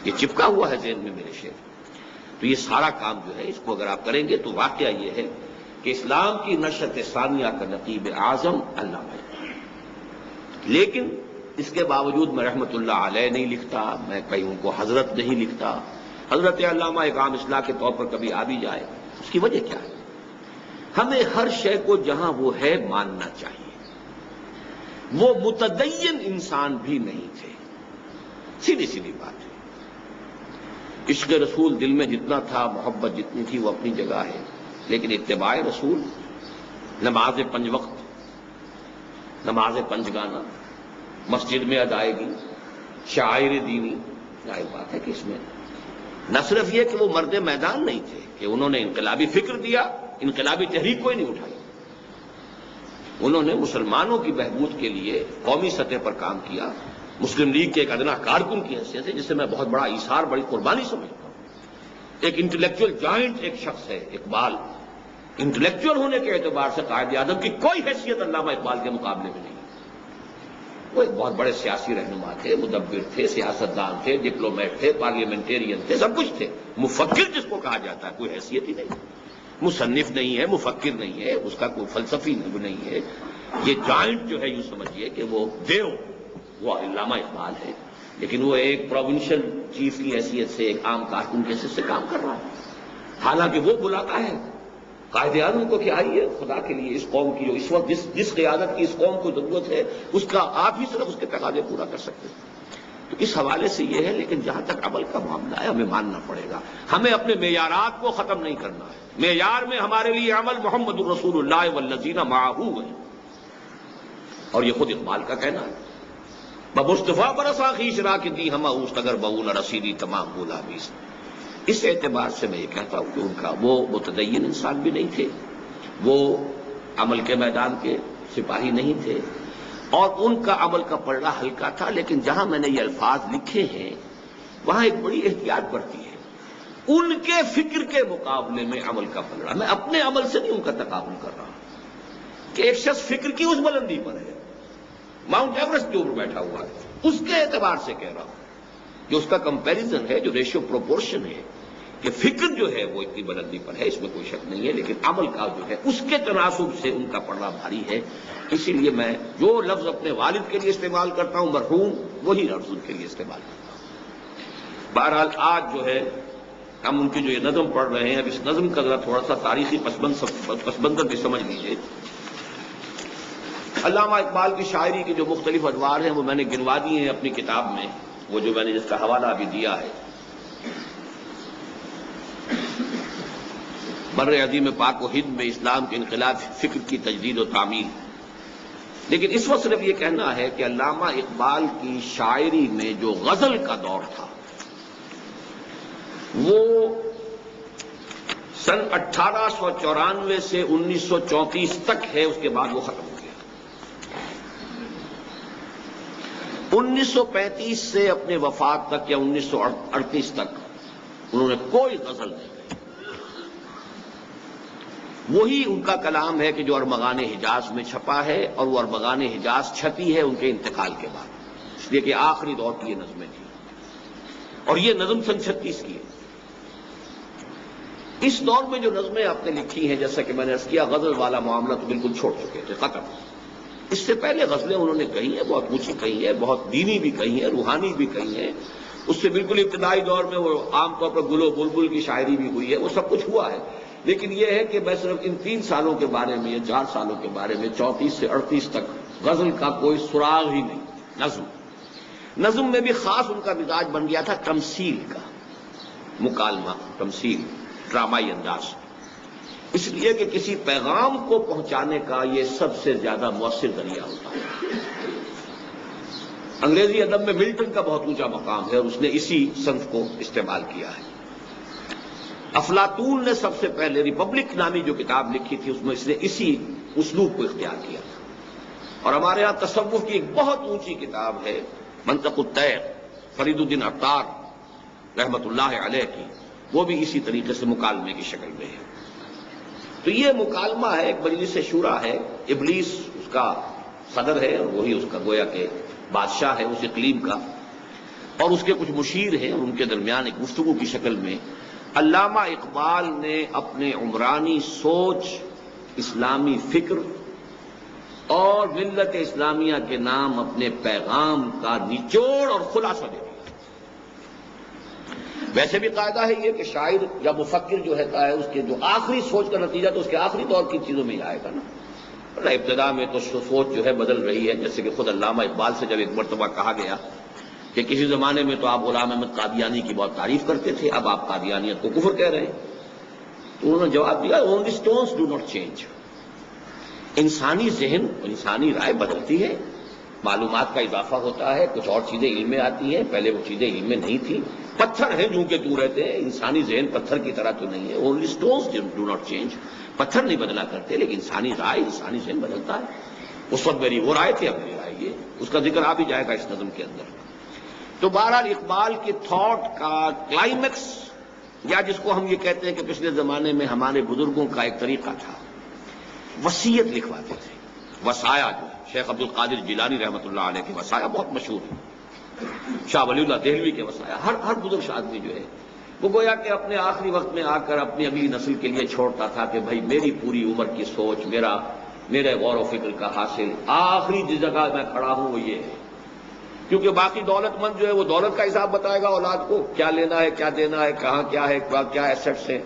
یہ چپکا ہوا ہے ذہن میں میرے شعر۔ تو یہ سارا کام جو ہے اس کو اگر آپ کریں گے تو واقعہ یہ ہے کہ اسلام کی نشت ثانیہ کا نقیب اعظم علامہ اقبال۔ لیکن اس کے باوجود میں رحمت اللہ علیہ نہیں لکھتا، میں کہیں ان کو حضرت نہیں لکھتا، حضرت علامہ ایک عام اصطلاح کے طور پر کبھی آ بھی جائے، اس کی وجہ کیا ہے؟ ہمیں ہر شے کو جہاں وہ ہے ماننا چاہیے۔ وہ متدین انسان بھی نہیں تھے، سیدھی سیدھی بات ہے۔ عشق رسول دل میں جتنا تھا، محبت جتنی تھی، وہ اپنی جگہ ہے، لیکن اتباع رسول، نماز 5 وقت، نماز 5 گانا، مسجد میں ادائیگی، شاعر دینی، ظاہر بات ہے کہ اس میں نہ صرف یہ کہ وہ مرد میدان نہیں تھے کہ انہوں نے انقلابی فکر دیا، انقلابی تحریک کوئی نہیں اٹھائی، انہوں نے مسلمانوں کی بہبود کے لیے قومی سطح پر کام کیا، مسلم لیگ کے ایک ادنا کارکن کی حیثیت سے، جسے میں بہت بڑا ایثار، بڑی قربانی سمجھتا ہوں۔ ایک انٹلیکچوئل جوائنٹ ایک شخص ہے اقبال، انٹلیکچوئل ہونے کے اعتبار سے قائد اعظم کی کوئی حیثیت علامہ اقبال کے مقابلے میں نہیں۔ وہ ایک بہت بڑے سیاسی رہنما تھے، مدبر تھے، سیاستدان تھے، ڈپلومیٹ تھے، پارلیمنٹیرین تھے، سب کچھ تھے۔ مفکر جس کو کہا جاتا ہے کوئی حیثیت ہی نہیں، مصنف نہیں ہے، مفکر نہیں ہے، اس کا کوئی فلسفی نہیں ہے۔ یہ جوائنٹ جو ہے یوں سمجھیے کہ وہ دیو، وہ علامہ اقبال ہے، لیکن وہ ایک پروونشل چیف کی حیثیت سے، ایک عام کارکن کی حیثیت سے کام کر رہا ہے، حالانکہ وہ بلاتا ہے قائد اعظم کو کہ آئیے خدا کے لیے اس قوم کی جو اس وقت جس قیادت کی اس قوم کو ضرورت ہے، اس کا آپ ہی صرف اس کے تقاضے پورا کر سکتے ہیں۔ تو اس حوالے سے یہ ہے، لیکن جہاں تک عمل کا معاملہ ہے ہمیں ماننا پڑے گا، ہمیں اپنے معیارات کو ختم نہیں کرنا ہے۔ معیار میں ہمارے لیے عمل محمد الرسول اللہ والذین معہ ہے، اور یہ خود اقبال کا کہنا ہے، بمصطفیٰ برسا خیش را کی دی ہمہ اوست اگر بہو نہ رسیدی تمام بولا بیس۔ اس اعتبار سے میں یہ کہتا ہوں کہ ان کا وہ متدین انسان بھی نہیں تھے، وہ عمل کے میدان کے سپاہی نہیں تھے، اور ان کا عمل کا پلڑا ہلکا تھا، لیکن جہاں میں نے یہ الفاظ لکھے ہیں وہاں ایک بڑی احتیاط برتی ہے۔ ان کے فکر کے مقابلے میں عمل کا پلڑا، میں اپنے عمل سے نہیں ان کا تقابل کر رہا کہ ایک شخص فکر کی اس بلندی پر ہے، ماؤنٹ ایورسٹ کے اوپر بیٹھا ہوا ہے، اس کے اعتبار سے کہہ رہا ہوں، جو اس کا کمپیریزن ہے، جو ریشیو پروپورشن ہے کہ فکر جو ہے وہ اتنی بلندی پر ہے، اس میں کوئی شک نہیں ہے، لیکن عمل کا جو ہے اس کے تناسب سے ان کا پلڑا بھاری ہے۔ اسی لیے میں جو لفظ اپنے والد کے لیے استعمال کرتا ہوں مرحوم، وہی لفظ ان کے لیے استعمال کرتا ہوں۔ بہرحال آج جو ہے ہم ان کی جو یہ نظم پڑھ رہے ہیں، اب اس نظم کا ذرا تھوڑا سا تاریخی پس منظر بھی سمجھ لیجیے۔ علامہ اقبال کی شاعری کے جو مختلف ادوار ہیں وہ میں نے گنوا دیے ہیں اپنی کتاب میں، وہ جو میں نے جس کا حوالہ ابھی دیا ہے، بر عظیم پاک و ہند میں اسلام کے انقلاب فکر کی تجدید و تعمیل۔ لیکن اس وقت صرف یہ کہنا ہے کہ علامہ اقبال کی شاعری میں جو غزل کا دور تھا وہ سن 1894 سے 1934 تک ہے، اس کے بعد وہ ختم ہو گیا۔ 1935 سے اپنے وفات تک یا 1938 تک انہوں نے کوئی غزل نہیں گائی۔ وہی ان کا کلام ہے کہ جو ارمغان حجاز میں چھپا ہے، اور وہ ارمغان حجاز چھپی ہے ان کے انتقال کے بعد، اس لیے کہ آخری دور کی یہ نظمیں تھیں، اور یہ نظم سن 36 کی ہے۔ اس دور میں جو نظمیں آپ نے لکھی ہیں، جیسا کہ میں نے عرض کیا، غزل والا معاملہ تو بالکل چھوڑ چکے تھے، ختم۔ اس سے پہلے غزلیں انہوں نے کہی ہیں، بہت اونچی کہی ہیں، بہت دینی بھی کہی ہیں، روحانی بھی کہی ہیں۔ اس سے بالکل ابتدائی دور میں وہ عام طور پر گل و بلبل کی شاعری بھی ہوئی ہے، وہ سب کچھ ہوا ہے۔ لیکن یہ ہے کہ میں صرف ان 3 سالوں کے بارے میں یا 4 سالوں کے بارے میں 34 سے 38 تک غزل کا کوئی سراغ ہی نہیں۔ نظم میں بھی خاص ان کا مزاج بن گیا تھا تمثیل کا، مکالمہ، تمثیل، ڈرامائی انداز، اس لیے کہ کسی پیغام کو پہنچانے کا یہ سب سے زیادہ مؤثر ذریعہ ہوتا ہے۔ انگریزی ادب میں ملٹن کا بہت اونچا مقام ہے، اور اس نے اسی صنف کو استعمال کیا ہے۔ افلاطون نے سب سے پہلے ریپبلک نامی جو کتاب لکھی تھی، اس میں اس نے اسی اسلوب کو اختیار کیا تھا۔ اور ہمارے ہاں تصوف کی ایک بہت اونچی کتاب ہے منطق الطیر، فرید الدین عطار رحمت اللہ علیہ کی، وہ بھی اسی طریقے سے مکالمے کی شکل میں ہے۔ تو یہ مکالمہ ہے، ایک مجلس شورا ہے، ابلیس اس کا صدر ہے، اور وہی اس کا گویا کہ بادشاہ ہے اس اقلیم کا، اور اس کے کچھ مشیر ہیں، اور ان کے درمیان ایک گفتگو کی شکل میں علامہ اقبال نے اپنے عمرانی سوچ، اسلامی فکر اور ملت اسلامیہ کے نام اپنے پیغام کا نچوڑ اور خلاصہ دے دیا۔ ویسے بھی قاعدہ ہے یہ کہ شاعر یا مفکر جو رہتا ہے، اس کے جو آخری سوچ کا نتیجہ تو اس کے آخری دور کی چیزوں میں ہی آئے گا نا۔ ابتدا میں تو سوچ جو ہے بدل رہی ہے، جیسے کہ خود علامہ اقبال سے جب ایک مرتبہ کہا گیا کہ کسی زمانے میں تو آپ غلام احمد قادیانی کی بہت تعریف کرتے تھے، اب آپ قادیانیت کو کفر کہہ رہے ہیں، تو انہوں نے جواب دیا only stones do not change. انسانی ذہن، انسانی رائے بدلتی ہے، معلومات کا اضافہ ہوتا ہے، کچھ اور چیزیں علم میں آتی ہیں، پہلے وہ چیزیں علم میں نہیں تھیں۔ پتھر ہیں جو کہ تو رہتے ہیں، انسانی ذہن پتھر کی طرح تو نہیں ہے۔ Only stones do not change, پتھر نہیں بدلا کرتے، لیکن انسانی رائے، انسانی ذہن بدلتا ہے۔ اس وقت میری وہ رائے تھی، اب میری رائے یہ، اس کا ذکر آ بھی جائے گا اس نظم کے اندر۔ تو بہرحال اقبال کے تھاٹ کا کلائمیکس، یا جس کو ہم یہ کہتے ہیں کہ پچھلے زمانے میں ہمارے بزرگوں کا ایک طریقہ تھا، وصیت لکھواتے تھے، وصایا جو ہے، شیخ عبد القادر جیلانی رحمۃ اللہ علیہ کے وصایا بہت مشہور ہے، شاہ ولی اللہ دہلوی کے وصایا، ہر بزرگ آدمی جو ہے وہ گویا کہ اپنے آخری وقت میں آ کر اپنی اگلی نسل کے لیے چھوڑتا تھا کہ بھائی میری پوری عمر کی سوچ، میرے غور و فکر کا حاصل، آخری جس جگہ میں کھڑا ہوں وہ یہ ہے۔ کیونکہ باقی دولت مند جو ہے وہ دولت کا حساب بتائے گا اولاد کو، کیا لینا ہے، کیا دینا ہے، کہاں کیا ہے، کیا ایسٹس ہیں،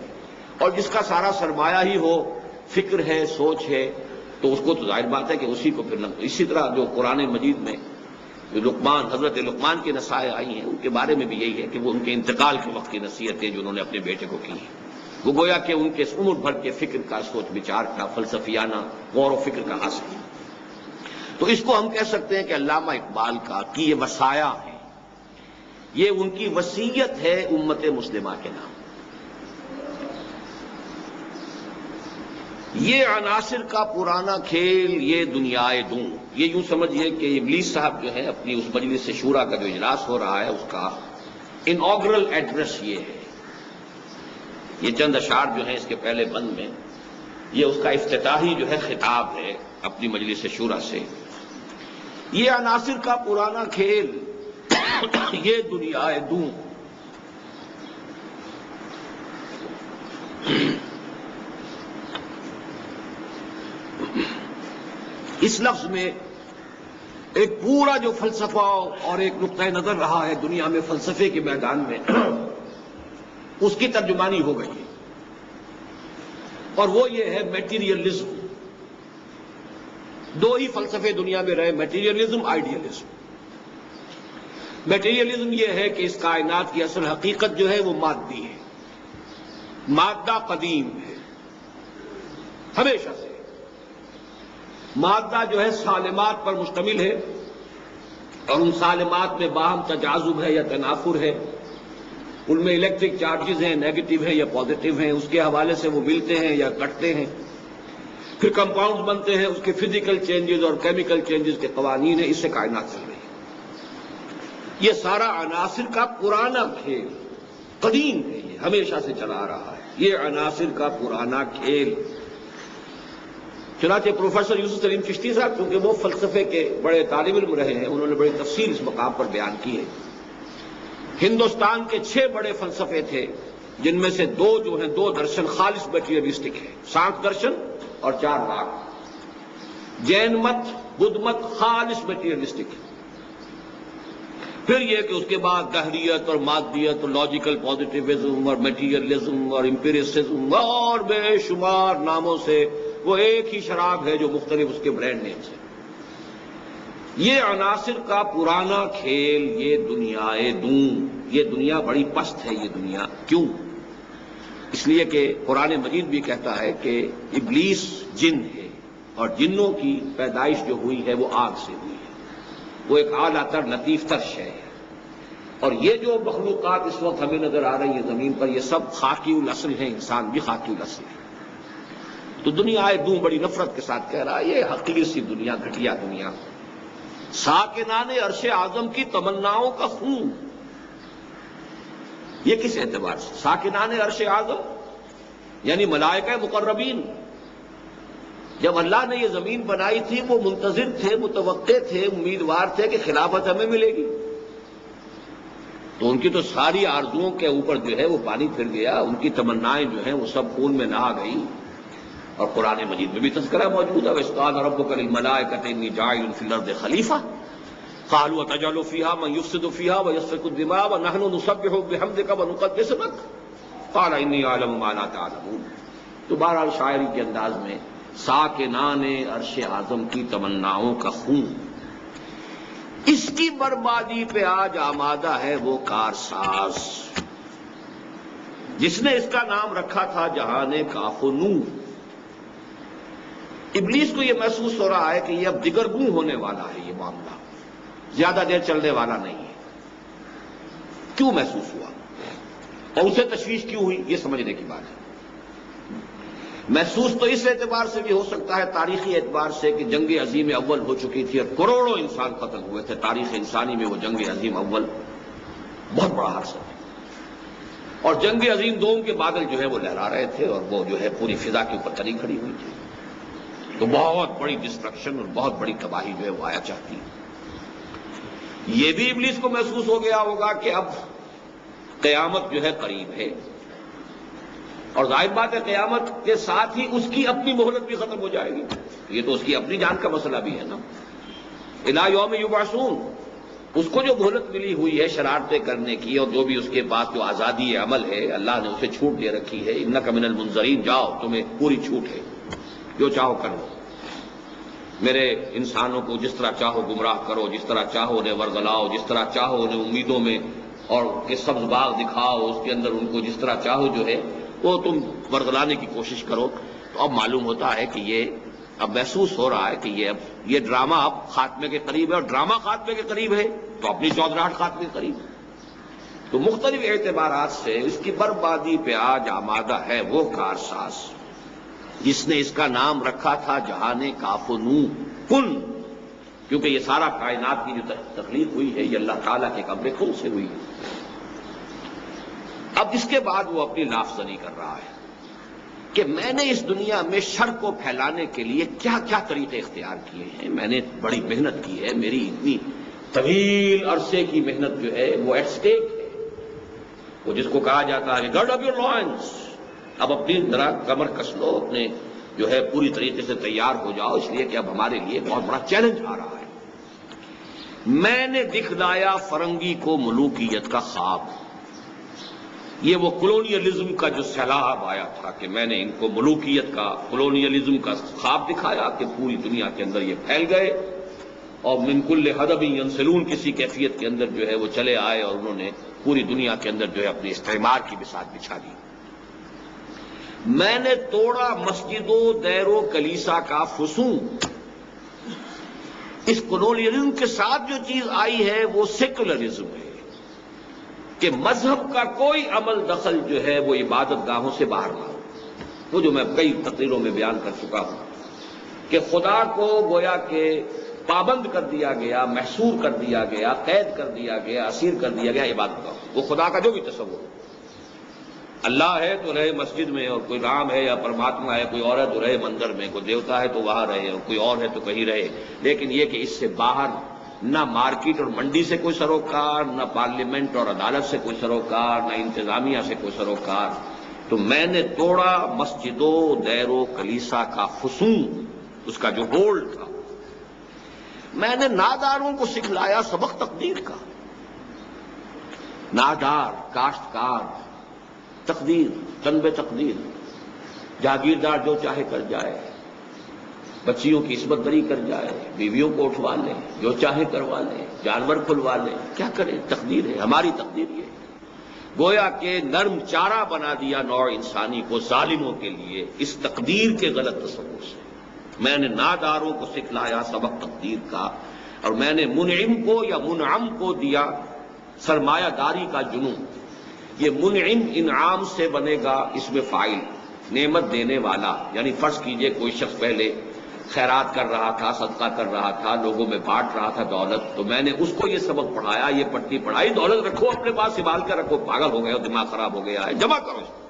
اور جس کا سارا سرمایہ ہی ہو، فکر ہے، سوچ ہے، تو اس کو تو ظاہر بات ہے کہ اسی کو پھر اسی طرح جو قرآن مجید میں جو لقمان، حضرت لقمان کی نصائح آئی ہیں، ان کے بارے میں بھی یہی ہے کہ وہ ان کے انتقال کے وقت کی نصیحتیں جو انہوں نے اپنے بیٹے کو کی ہیں، وہ گویا کہ ان کے عمر بھر کے فکر کا، سوچ بچار کا، فلسفیانہ غور و فکر کا حاصل ہے۔ تو اس کو ہم کہہ سکتے ہیں کہ علامہ اقبال کا کی یہ وصایا ہے، یہ ان کی وصیت ہے امت مسلمہ کے نام۔ یہ عناصر کا پرانا کھیل، یہ دنیائے دوں، یہ یوں سمجھیے کہ ابلیس صاحب جو ہے اپنی اس مجلس شورا کا جو اجلاس ہو رہا ہے، اس کا انوگرل ایڈریس یہ ہے، یہ چند اشعار جو ہیں اس کے پہلے بند میں، یہ اس کا افتتاحی جو ہے خطاب ہے اپنی مجلس شورا سے۔ یہ عناصر کا پرانا کھیل، یہ دنیائے دوں، اس لفظ میں ایک پورا جو فلسفہ اور ایک نقطۂ نظر رہا ہے دنیا میں فلسفے کے میدان میں، اس کی ترجمانی ہو گئی ہے، اور وہ یہ ہے میٹیریلزم۔ دو ہی فلسفے دنیا میں رہے، میٹیریلزم، آئیڈیلزم۔ میٹیریلزم یہ ہے کہ اس کائنات کی اصل حقیقت جو ہے وہ مادی ہے، مادہ قدیم ہے ہمیشہ سے، مادہ جو ہے سالمات پر مشتمل ہے، اور ان سالمات میں باہم تجاذب ہے یا تنافر ہے، ان میں الیکٹرک چارجز ہیں، نیگیٹو ہیں یا پازیٹو ہیں، اس کے حوالے سے وہ ملتے ہیں یا کٹتے ہیں، پھر کمپاؤنڈز بنتے ہیں، اس کے فزیکل چینجز اور کیمیکل چینجز کے قوانین ہیں، اس سے کائنات چل رہی ہے۔ یہ سارا عناصر کا پرانا کھیل قدیم ہے، یہ ہمیشہ سے چلا آ رہا ہے، یہ عناصر کا پرانا کھیل۔ چنانچہ پروفیسر یوسف سلیم چشتی صاحب، کیونکہ وہ فلسفے کے بڑے طالب علم رہے ہیں، انہوں نے بڑی تفصیل اس مقام پر بیان کی ہے۔ ہندوستان کے 6 بڑے فلسفے تھے، جن میں سے 2 جو ہیں 2 درشن خالص میٹیریلسٹک ہیں، سانکھ درشن اور 4 واگ۔ جین مت، بدھ مت خالص میٹیریلسٹک ہے۔ پھر یہ کہ اس کے بعد دہریت اور مادیت اور لاجیکل پازیٹیوزم اور میٹیریلزم اور امپیریسزم اور بے شمار ناموں سے وہ ایک ہی شراب ہے جو مختلف اس کے برانڈ نیمز ہیں۔ یہ عناصر کا پرانا کھیل، یہ دنیائے دوں، یہ دنیا بڑی پست ہے۔ یہ دنیا کیوں؟ اس لیے کہ قرآن مجید بھی کہتا ہے کہ ابلیس جن ہے، اور جنوں کی پیدائش جو ہوئی ہے وہ آگ سے ہوئی ہے، وہ ایک اعلیٰ تر لطیف تر شے ہے۔ اور یہ جو مخلوقات اس وقت ہمیں نظر آ رہی ہیں زمین پر، یہ سب خاکی الاصل ہیں، انسان بھی خاکی الاصل ہے۔ تو دنیا دوں بڑی نفرت کے ساتھ کہہ رہا ہے یہ حقیر سی دنیا، گھٹیا دنیا، ساکنان عرش اعظم کی تمناؤں کا خون۔ یہ کس اعتبار سے؟ ساکنان عرش اعظم یعنی ملائکہ مقربین۔ جب اللہ نے یہ زمین بنائی تھی وہ منتظر تھے، متوقع تھے، امیدوار تھے کہ خلافت ہمیں ملے گی، تو ان کی تو ساری آرزوؤں کے اوپر جو ہے وہ پانی پھر گیا، ان کی تمنائیں جو ہیں وہ سب خون میں نہا گئی۔ اور قرآن مجید میں بھی تذکرہ موجود ہے، وَإِذْ قَالَ رَبُّكَ لِلْمَلَائِكَةِ إِنِّي جَاعِلٌ فِي الْأَرْضِ خَلِيفَةً قَالُوا أَتَجْعَلُ فِيهَا مَن يُفْسِدُ فِيهَا وَيَسْفِكُ الدِّمَاءَ وَنَحْنُ نُسَبِّحُ بِحَمْدِكَ وَنُقَدِّسُ لَكَ قَالَ إِنِّي أَعْلَمُ مَا لَا تَعْلَمُونَ۔ تو بہرحال شاعری کے انداز میں ساکنان عرش اعظم کی تمناؤں کا خون، اس کی بربادی پہ آج آمادہ ہے وہ کارساز جس نے اس کا نام رکھا تھا جہان کاف و نور۔ ابلیس کو یہ محسوس ہو رہا ہے کہ یہ اب دگرگوں ہونے والا ہے، یہ معاملہ زیادہ دیر چلنے والا نہیں ہے۔ کیوں محسوس ہوا اور اسے تشویش کیوں ہوئی، یہ سمجھنے کی بات ہے۔ محسوس تو اس اعتبار سے بھی ہو سکتا ہے، تاریخی اعتبار سے، کہ جنگ عظیم اول ہو چکی تھی اور کروڑوں انسان قتل ہوئے تھے۔ تاریخ انسانی میں وہ جنگ عظیم اول بہت بڑا حادثہ تھا، اور جنگ عظیم دوم کے بادل جو ہے وہ لہرا رہے تھے، اور وہ جو ہے پوری فضا کے اوپر تری کھڑی ہوئی تھی۔ تو بہت بڑی ڈسٹرکشن اور بہت بڑی تباہی جو ہے وہ آیا چاہتی ہے۔ یہ بھی ابلیس کو محسوس ہو گیا ہوگا کہ اب قیامت جو ہے قریب ہے، اور ظاہر بات ہے قیامت کے ساتھ ہی اس کی اپنی مہلت بھی ختم ہو جائے گی۔ یہ تو اس کی اپنی جان کا مسئلہ بھی ہے نا۔ الی یوم یبعثون، اس کو جو مہلت ملی ہوئی ہے شرارتیں کرنے کی، اور جو بھی اس کے پاس جو آزادی عمل ہے اللہ نے اسے چھوٹ دے رکھی ہے، انک من المنذرین، جاؤ تمہیں پوری چھوٹ ہے، جو چاہو کرو، میرے انسانوں کو جس طرح چاہو گمراہ کرو، جس طرح چاہو انہیں ورگلاؤ، جس طرح چاہو انہیں امیدوں میں اور کہ سبز باغ دکھاؤ، اس کے اندر ان کو جس طرح چاہو جو ہے وہ تم ورگلانے کی کوشش کرو۔ تو اب معلوم ہوتا ہے کہ یہ اب محسوس ہو رہا ہے کہ یہ ڈرامہ اب خاتمے کے قریب ہے، اور ڈرامہ خاتمے کے قریب ہے تو اپنی چودراہٹ خاتمے کے قریب ہے۔ تو مختلف اعتبارات سے اس کی بربادی پہ آج آمادہ ہے وہ کارساز جس نے اس کا نام رکھا تھا جہان کاف و نور، کن، کیونکہ یہ سارا کائنات کی جو تخلیق ہوئی ہے یہ اللہ تعالیٰ کے امر کن سے ہوئی ہے۔ اب اس کے بعد وہ اپنی لافزنی کر رہا ہے کہ میں نے اس دنیا میں شر کو پھیلانے کے لیے کیا کیا طریقے اختیار کیے ہیں، میں نے بڑی محنت کی ہے، میری اتنی طویل عرصے کی محنت جو ہے وہ ایٹ سٹیک ہے، وہ جس کو کہا جاتا ہے گارڈ اپ یور لائنس، اب اپنی ذرا کمر کس لو، اپنے جو ہے پوری طریقے سے تیار ہو جاؤ، اس لیے کہ اب ہمارے لیے بہت بڑا چیلنج آ رہا ہے۔ میں نے دکھلایا فرنگی کو ملوکیت کا خواب، یہ وہ کولونیلزم کا جو سیلاب آیا تھا کہ میں نے ان کو ملوکیت کا، کولونیلزم کا خواب دکھایا کہ پوری دنیا کے اندر یہ پھیل گئے، اور من کل حدب ینسلون، کسی کیفیت کے اندر جو ہے وہ چلے آئے اور انہوں نے پوری دنیا کے اندر جو ہے اپنے استعمار کی بساط بچھا دی۔ میں نے توڑا مسجد و دیر و کلیسا کا فسون، اس کولونیلزم کے ساتھ جو چیز آئی ہے وہ سیکولرزم ہے کہ مذہب کا کوئی عمل دخل جو ہے وہ عبادت گاہوں سے باہر نہ ہو. وہ جو میں کئی تقریروں میں بیان کر چکا ہوں کہ خدا کو گویا کہ پابند کر دیا گیا، محصور کر دیا گیا، قید کر دیا گیا، اسیر کر دیا گیا عبادت گاہوں. وہ خدا کا جو بھی تصور ہو، اللہ ہے تو رہے مسجد میں، اور کوئی رام ہے یا پرماتما ہے، کوئی اور ہے تو رہے مندر میں، کوئی دیوتا ہے تو وہاں رہے، اور کوئی اور ہے تو کہیں رہے. لیکن یہ کہ اس سے باہر نہ مارکیٹ اور منڈی سے کوئی سروکار، نہ پارلیمنٹ اور عدالت سے کوئی سروکار، نہ انتظامیہ سے کوئی سروکار. تو میں نے توڑا مسجدوں، دیر و کلیسا کا خصوم، اس کا جو ہولڈ تھا. میں نے ناداروں کو سکھلایا سبق تقدیر کا. نادار، کاشتکار، تقدیر، تنبے تقدیر. جاگیردار جو چاہے کر جائے، بچیوں کی عصمت دری کر جائے، بیویوں کو اٹھوا لے، جو چاہے کروا لے، جانور کھلوا لے، کیا کرے، تقدیر ہے. ہماری تقدیر یہ گویا کہ نرم چارہ بنا دیا نوع انسانی کو ظالموں کے لیے اس تقدیر کے غلط تصور سے. میں نے ناداروں کو سکھلایا سبق تقدیر کا، اور میں نے منعم کو یا منعم کو دیا سرمایہ داری کا جنون. یہ منعم انعام سے بنے گا، اس میں فاعل نعمت دینے والا. یعنی فرض کیجئے کوئی شخص پہلے خیرات کر رہا تھا، صدقہ کر رہا تھا، لوگوں میں بانٹ رہا تھا دولت، تو میں نے اس کو یہ سبق پڑھایا، یہ پٹی پڑھائی، دولت رکھو اپنے پاس، سنبھال کر رکھو، پاگل ہو گئے ہو، دماغ خراب ہو گیا ہے، جمع کرو اس کو.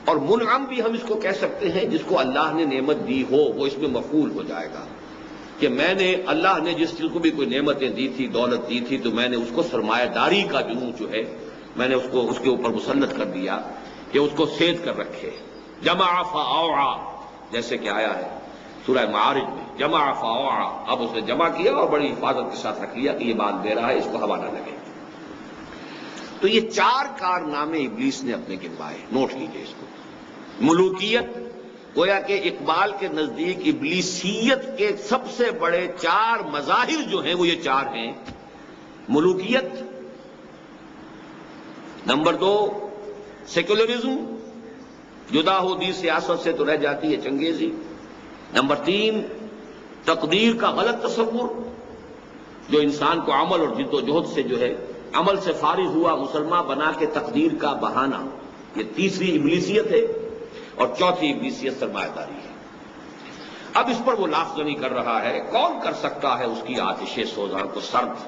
اور منعم بھی ہم اس کو کہہ سکتے ہیں جس کو اللہ نے نعمت دی ہو، وہ اس میں مفعول ہو جائے گا کہ میں نے، اللہ نے جس چیز کو بھی کوئی نعمتیں دی تھی، دولت دی تھی، تو میں نے اس کو سرمایہ داری کا جنون جو ہے میں نے اس کو اس کے اوپر مسلط کر دیا کہ اس کو سید کر رکھے. جمع فاوعا، جیسے کہ آیا ہے سورہ معارج میں، جمع فاوعا. اب اس نے جمع کیا اور بڑی حفاظت کے ساتھ رکھ لیا کہ یہ بات دے رہا ہے، اس کو ہوا نہ لگے. تو یہ 4 کارنامے ابلیس نے اپنے گنوائے، نوٹ کیجئے اس کو. ملوکیت، گویا کہ اقبال کے نزدیک ابلیسیت کے سب سے بڑے 4 مظاہر جو ہیں وہ یہ 4 ہیں. ملوکیت، نمبر 2 سیکولرزم، جدا ہو دی سیاست سے تو رہ جاتی ہے چنگیزی. نمبر 3 تقدیر کا غلط تصور، جو انسان کو عمل اور جد و جہد سے جو ہے عمل سے فارغ ہوا مسلمان بنا کے تقدیر کا بہانہ. یہ تیسری ابلیسیت ہے. اور چوتھی ابلیسیت سرمایہ داری ہے. اب اس پر وہ لافزنی کر رہا ہے، کون کر سکتا ہے اس کی آتش سوزاں کو سرد.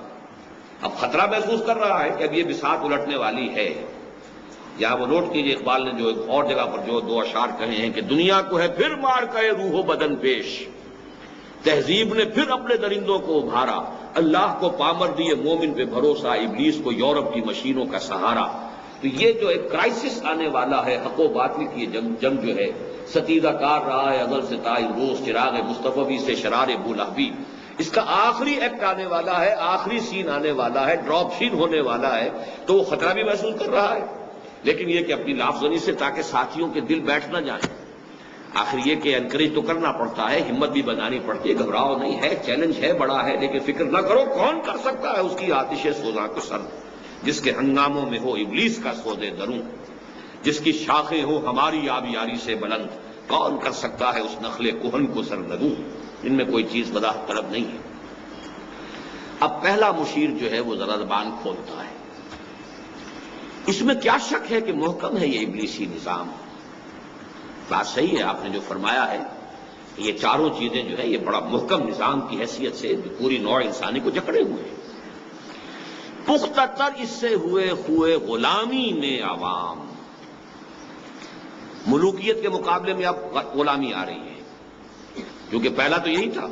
اب خطرہ محسوس کر رہا ہے کہ اب یہ بساط الٹنے والی ہے. یہاں وہ نوٹ کیجئے اقبال نے جو ایک اور جگہ پر جو 2 اشعار کہے ہیں کہ دنیا کو ہے پھر مار کے روح و بدن پیش، تہذیب نے پھر اپنے درندوں کو ابھارا، اللہ کو پامر دیے مومن پہ بھروسہ، ابلیس کو یورپ کی مشینوں کا سہارا. تو یہ جو ایک کرائسس آنے والا ہے، حق و باطل کی جنگ جو ہے، ستیزہ کار رہا ہے ازل سے تا روز، چراغ مصطفی سے شرار بولہبی. اس کا آخری ایکٹ آنے والا ہے، آخری سین آنے والا ہے، ڈراپ سین ہونے والا ہے. تو وہ خطرہ بھی محسوس کر رہا ہے، لیکن یہ کہ اپنی لافزنی سے تاکہ ساتھیوں کے دل بیٹھ نہ جائیں. آخر یہ کہ انکریج تو کرنا پڑتا ہے، ہمت بھی بنانی پڑتی ہے. گھبراؤ نہیں ہے، چیلنج ہے، بڑا ہے، لیکن فکر نہ کرو. کون کر سکتا ہے اس کی آتش سوزاں کو سرد، جس کے ہنگاموں میں ہو ابلیس کا سودے دروں، جس کی شاخیں ہو ہماری آبیاری سے بلند. کون کر سکتا ہے اس نخل کہن کو سرنگوں. ان میں کوئی چیز وضاحت طلب نہیں ہے. اب پہلا مشیر جو ہے وہ ذرا زبان کھولتا ہے. اس میں کیا شک ہے کہ محکم ہے یہ ابلیسی نظام. بات صحیح ہے، آپ نے جو فرمایا ہے، یہ 4 چیزیں جو ہے یہ بڑا محکم نظام کی حیثیت سے پوری نوع انسانی کو جکڑے ہوئے ہیں. پختہ تر اس سے ہوئے غلامی میں عوام. ملوکیت کے مقابلے میں اب غلامی آ رہی ہے، کیونکہ پہلا تو یہی تھا،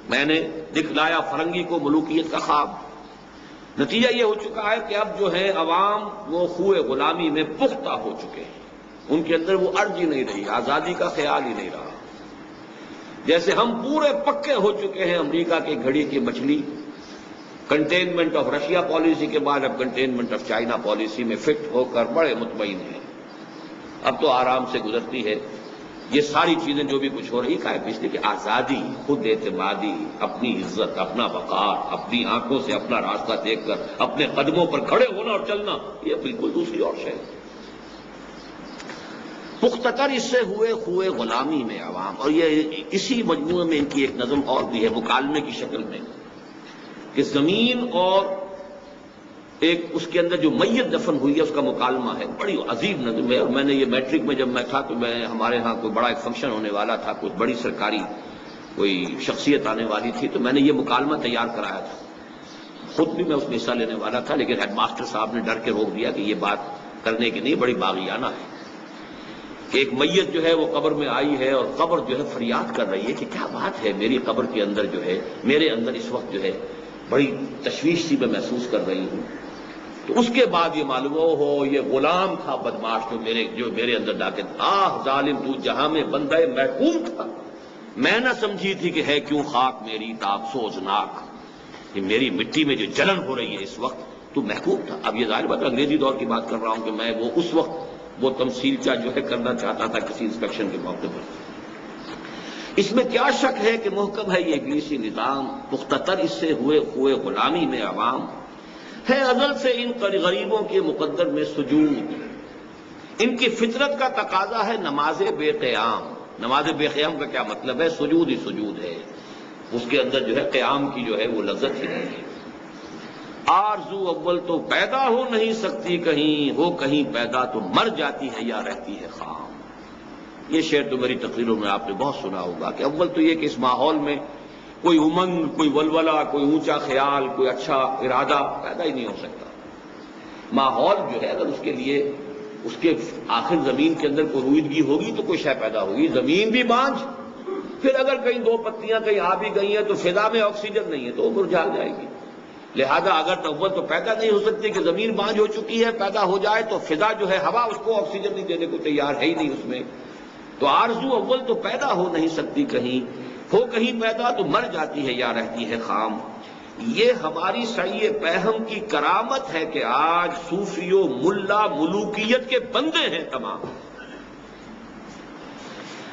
میں نے دکھلایا فرنگی کو ملوکیت کا خواب. نتیجہ یہ ہو چکا ہے کہ اب جو ہے عوام وہ خوئے غلامی میں پختہ ہو چکے ہیں. ان کے اندر وہ ارج ہی نہیں رہی، آزادی کا خیال ہی نہیں رہا. جیسے ہم پورے پکے ہو چکے ہیں امریکہ کی گھڑی کی مچھلی. کنٹینمنٹ آف رشیا پالیسی کے بعد اب کنٹینمنٹ آف چائنا پالیسی میں فٹ ہو کر بڑے مطمئن ہیں. اب تو آرام سے گزرتی ہے. یہ ساری چیزیں جو بھی کچھ ہو رہی ہے اس لیے کہ آزادی، خود اعتمادی، اپنی عزت، اپنا وقار، اپنی آنکھوں سے اپنا راستہ دیکھ کر اپنے قدموں پر کھڑے ہونا اور چلنا، یہ بالکل دوسری اور شے. پختتر اس سے ہوئے خوئے غلامی میں عوام. اور یہ اسی مجموعے میں ان کی ایک نظم اور بھی ہے مکالمے کی شکل میں کہ زمین اور ایک اس کے اندر جو میت دفن ہوئی ہے اس کا مکالمہ ہے. بڑی عجیب نظم ہے. اور میں نے یہ میٹرک میں جب میں تھا تو ہمارے ہاں کوئی بڑا ایک فنکشن ہونے والا تھا, کوئی بڑی سرکاری کوئی شخصیت آنے والی تھی, تو میں نے یہ مکالمہ تیار کرایا تھا. خود بھی میں اس میں حصہ لینے والا تھا, لیکن ہیڈ ماسٹر صاحب نے ڈر کے روک دیا کہ یہ بات کرنے کی نہیں, بڑی باغیانہ ہے کہ ایک میت جو ہے وہ قبر میں آئی ہے اور قبر جو ہے فریاد کر رہی ہے کہ کیا بات ہے, میری قبر کے اندر جو ہے میرے اندر اس وقت جو ہے بڑی تشویش سی میں محسوس کر رہی ہوں. تو اس کے بعد یہ معلوم ہو یہ غلام تھا بدماش جو میرے اندر ڈاکے ظالم تو جہاں میں بندہ محکوم تھا, میں نہ سمجھی تھی کہ ہے کیوں خاک میری تاب سوزناک, کہ میری مٹی میں جو جلن ہو رہی ہے اس وقت تو محکوم تھا. اب یہ ظاہر بات انگریزی دور کی بات کر رہا ہوں کہ میں وہ اس وقت وہ تمثیل جو ہے کرنا چاہتا تھا کسی انسپیکشن کے موقع پر. اس میں کیا شک ہے کہ محکم ہے یہ ابلیسی نظام, پختتر اس سے ہوئے غلامی میں عوام ہے ازل سے ان غریبوں کے مقدر میں سجود. ان کی فطرت کا تقاضا ہے نماز بے قیام. نماز بے قیام کا کیا مطلب ہے؟ سجود ہی سجود ہے, اس کے اندر جو ہے قیام کی جو ہے وہ لذت ہی نہیں ہے. آرزو اول تو پیدا ہو نہیں سکتی کہیں, ہو کہیں پیدا تو مر جاتی ہے یا رہتی ہے خام. یہ شعر تو میری تقریروں میں آپ نے بہت سنا ہوگا کہ اول تو یہ کہ اس ماحول میں کوئی امنگ, کوئی ولولہ, کوئی اونچا خیال, کوئی اچھا ارادہ پیدا ہی نہیں ہو سکتا. ماحول جو ہے اگر اس کے لیے اس کے آخر زمین کے اندر کوئی رویدگی ہوگی تو کوئی شے پیدا ہوگی. زمین بھی بانجھ, پھر اگر کہیں دو پتیاں کہیں آ بھی گئی ہیں تو فضا میں آکسیجن نہیں ہے تو وہ مرجھا جائے گی. لہذا اگر اول تو پیدا نہیں ہو سکتی کہ زمین بانجھ ہو چکی ہے, پیدا ہو جائے تو فضا جو ہے ہوا اس کو آکسیجن نہیں دینے کو تیار ہے ہی نہیں اس میں. تو آرزو اول تو پیدا ہو نہیں سکتی کہیں, ہو کہیں پیدا تو مر جاتی ہے یا رہتی ہے خام. یہ ہماری سعی پہم کی کرامت ہے کہ آج صوفی و ملا ملوکیت کے بندے ہیں تمام.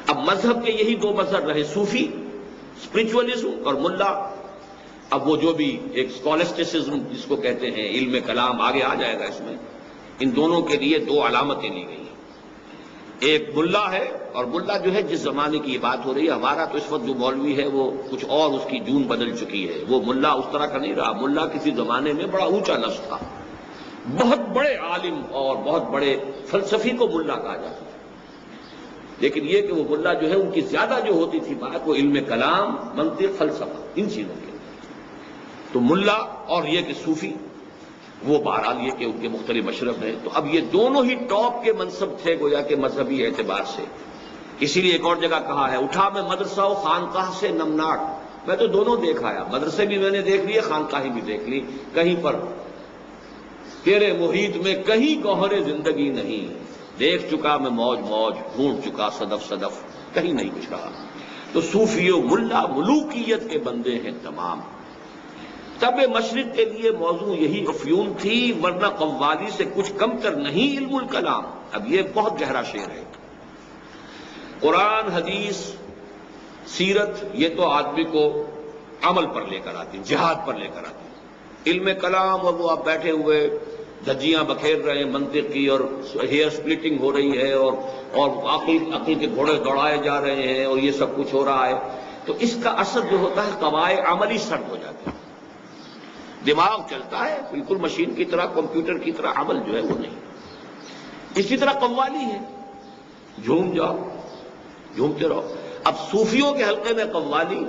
اب مذہب کے یہی دو مذہب رہے, صوفی اسپرچولیزم اور ملا. اب وہ جو بھی ایک اسکالسٹسزم جس کو کہتے ہیں, علم کلام آگے آ جائے گا اس میں. ان دونوں کے لیے دو علامتیں لی گئی ہیں. ایک ملا ہے, اور ملا جو ہے جس زمانے کی یہ بات ہو رہی ہے, ہمارا تو اس وقت جو مولوی ہے وہ کچھ اور اس کی جون بدل چکی ہے. وہ ملا اس طرح کا نہیں رہا. ملا کسی زمانے میں بڑا اونچا لفظ تھا, بہت بڑے عالم اور بہت بڑے فلسفی کو ملا کہا جاتا تھا. لیکن یہ کہ وہ ملا جو ہے ان کی زیادہ جو ہوتی تھی بات وہ علم کلام, منطق, فلسفہ, ان چیزوں کے. تو ملا اور یہ کہ صوفی, وہ بہرحال یہ کہ ان کے مختلف مشرب ہیں. تو اب یہ دونوں ہی ٹاپ کے منصب تھے گویا کہ مذہبی اعتبار سے. اسی لیے ایک اور جگہ کہا ہے اٹھا میں مدرسہ و خانقاہ سے نمناک. میں تو دونوں دیکھ آیا, مدرسے بھی میں نے دیکھ لیے, خانقاہیں بھی دیکھ لی. کہیں پر تیرے محیط میں کہیں گوہر زندگی نہیں, دیکھ چکا میں موج موج, ڈھونڈ چکا صدف صدف, کہیں نہیں کچھ رہا. تو صوفی و ملا ملوکیت کے بندے ہیں تمام. تب مشرق کے لیے موضوع یہی افیون تھی, ورنہ قوالی سے کچھ کم تر نہیں علم الکلام. اب یہ بہت گہرا شعر ہے. قرآن, حدیث, سیرت, یہ تو آدمی کو عمل پر لے کر آتی, جہاد پر لے کر آتی. علم کلام اور وہ آپ بیٹھے ہوئے دھجیاں بکھیر رہے ہیں منطق کی, اور ہیئر سپلٹنگ ہو رہی ہے, اور عقل کے گھوڑے دوڑائے جا رہے ہیں, اور یہ سب کچھ ہو رہا ہے. تو اس کا اثر جو ہوتا ہے قواعد عملی سرد ہو جاتے ہیں. دماغ چلتا ہے بالکل مشین کی طرح, کمپیوٹر کی طرح, عمل جو ہے وہ نہیں. اسی طرح قوالی ہے, جھوم جاؤ, جھومتے رہو. اب صوفیوں کے حلقے میں قوالی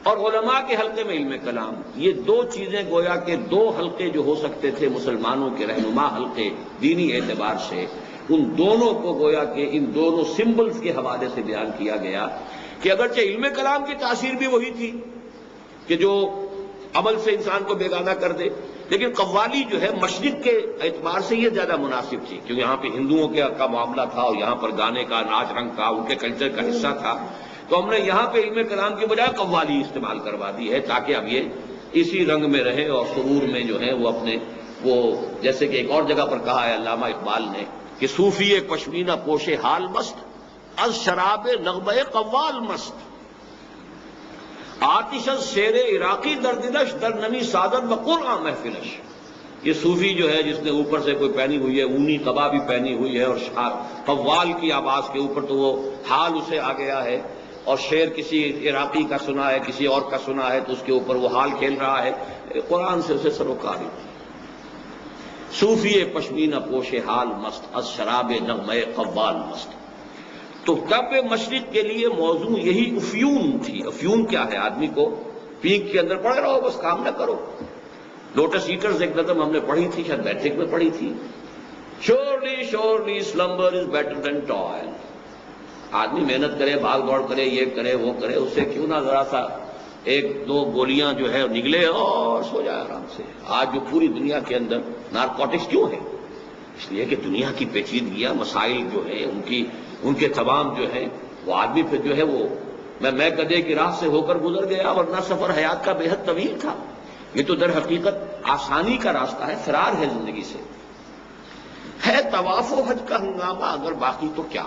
اور علماء کے حلقے میں علم کلام, یہ دو چیزیں گویا کہ دو حلقے جو ہو سکتے تھے مسلمانوں کے رہنما حلقے دینی اعتبار سے, ان دونوں کو گویا کہ ان دونوں سمبلز کے حوالے سے بیان کیا گیا کہ اگرچہ علم کلام کی تاثیر بھی وہی تھی کہ جو عمل سے انسان کو بیگانہ کر دے, لیکن قوالی جو ہے مشرق کے اعتبار سے یہ زیادہ مناسب تھی, کیونکہ یہاں پہ ہندوؤں کا معاملہ تھا اور یہاں پر گانے کا, ناچ رنگ کا, ان کے کلچر کا حصہ تھا. تو ہم نے یہاں پہ علم کلام کی بجائے قوالی استعمال کروا دی ہے تاکہ اب یہ اسی رنگ میں رہے اور سرور میں جو ہے وہ اپنے وہ, جیسے کہ ایک اور جگہ پر کہا ہے علامہ اقبال نے کہ صوفی پشمینہ پوش حال مست, از شراب نغمہ قوال مست, آتش از شیر عراقی در دلش در نمی سادت و قرآن محفلش. یہ صوفی جو ہے جس نے اوپر سے کوئی پہنی ہوئی ہے اونی قبا بھی پہنی ہوئی ہے اور قوال کی آواز کے اوپر تو وہ حال اسے آ گیا ہے، اور شعر کسی عراقی کا سنا ہے کسی اور کا سنا ہے تو اس کے اوپر وہ حال کھیل رہا ہے، قرآن سے اسے سروکاری تھی۔ صوفی پشمینہ پوش حال مست، از شراب نغمہ قوال مست۔ تو کعبہ مشرق کے لیے موضوع یہی افیون تھی۔ افیون کیا ہے؟ آدمی کو پینک کے اندر پڑے رہو، بس کام نہ کرو۔ لوٹس ایٹرز ایک نظم ہم نے پڑھی تھی، شاید میٹرک میں پڑھی تھی، surely surely slumber is better than toil. آدمی محنت کرے، بھاگ دوڑ کرے، یہ کرے وہ کرے، اس سے کیوں نہ ذرا سا ایک دو گولیاں جو ہے نگلے اور سو جائے آرام سے۔ آج جو پوری دنیا کے اندر نارکوٹکس کیوں ہیں؟ اس لیے کہ دنیا کی پیچیدگیاں مسائل جو ہیں ان کے تمام جو ہیں وہ آدمی پھر جو ہے وہ میں گدھے کی راہ سے ہو کر گزر گیا، ورنہ سفر حیات کا بے حد طویل تھا۔ یہ تو در حقیقت آسانی کا راستہ ہے، فرار ہے زندگی سے۔ ہے طواف و حج کا ہنگامہ اگر باقی تو کیا؟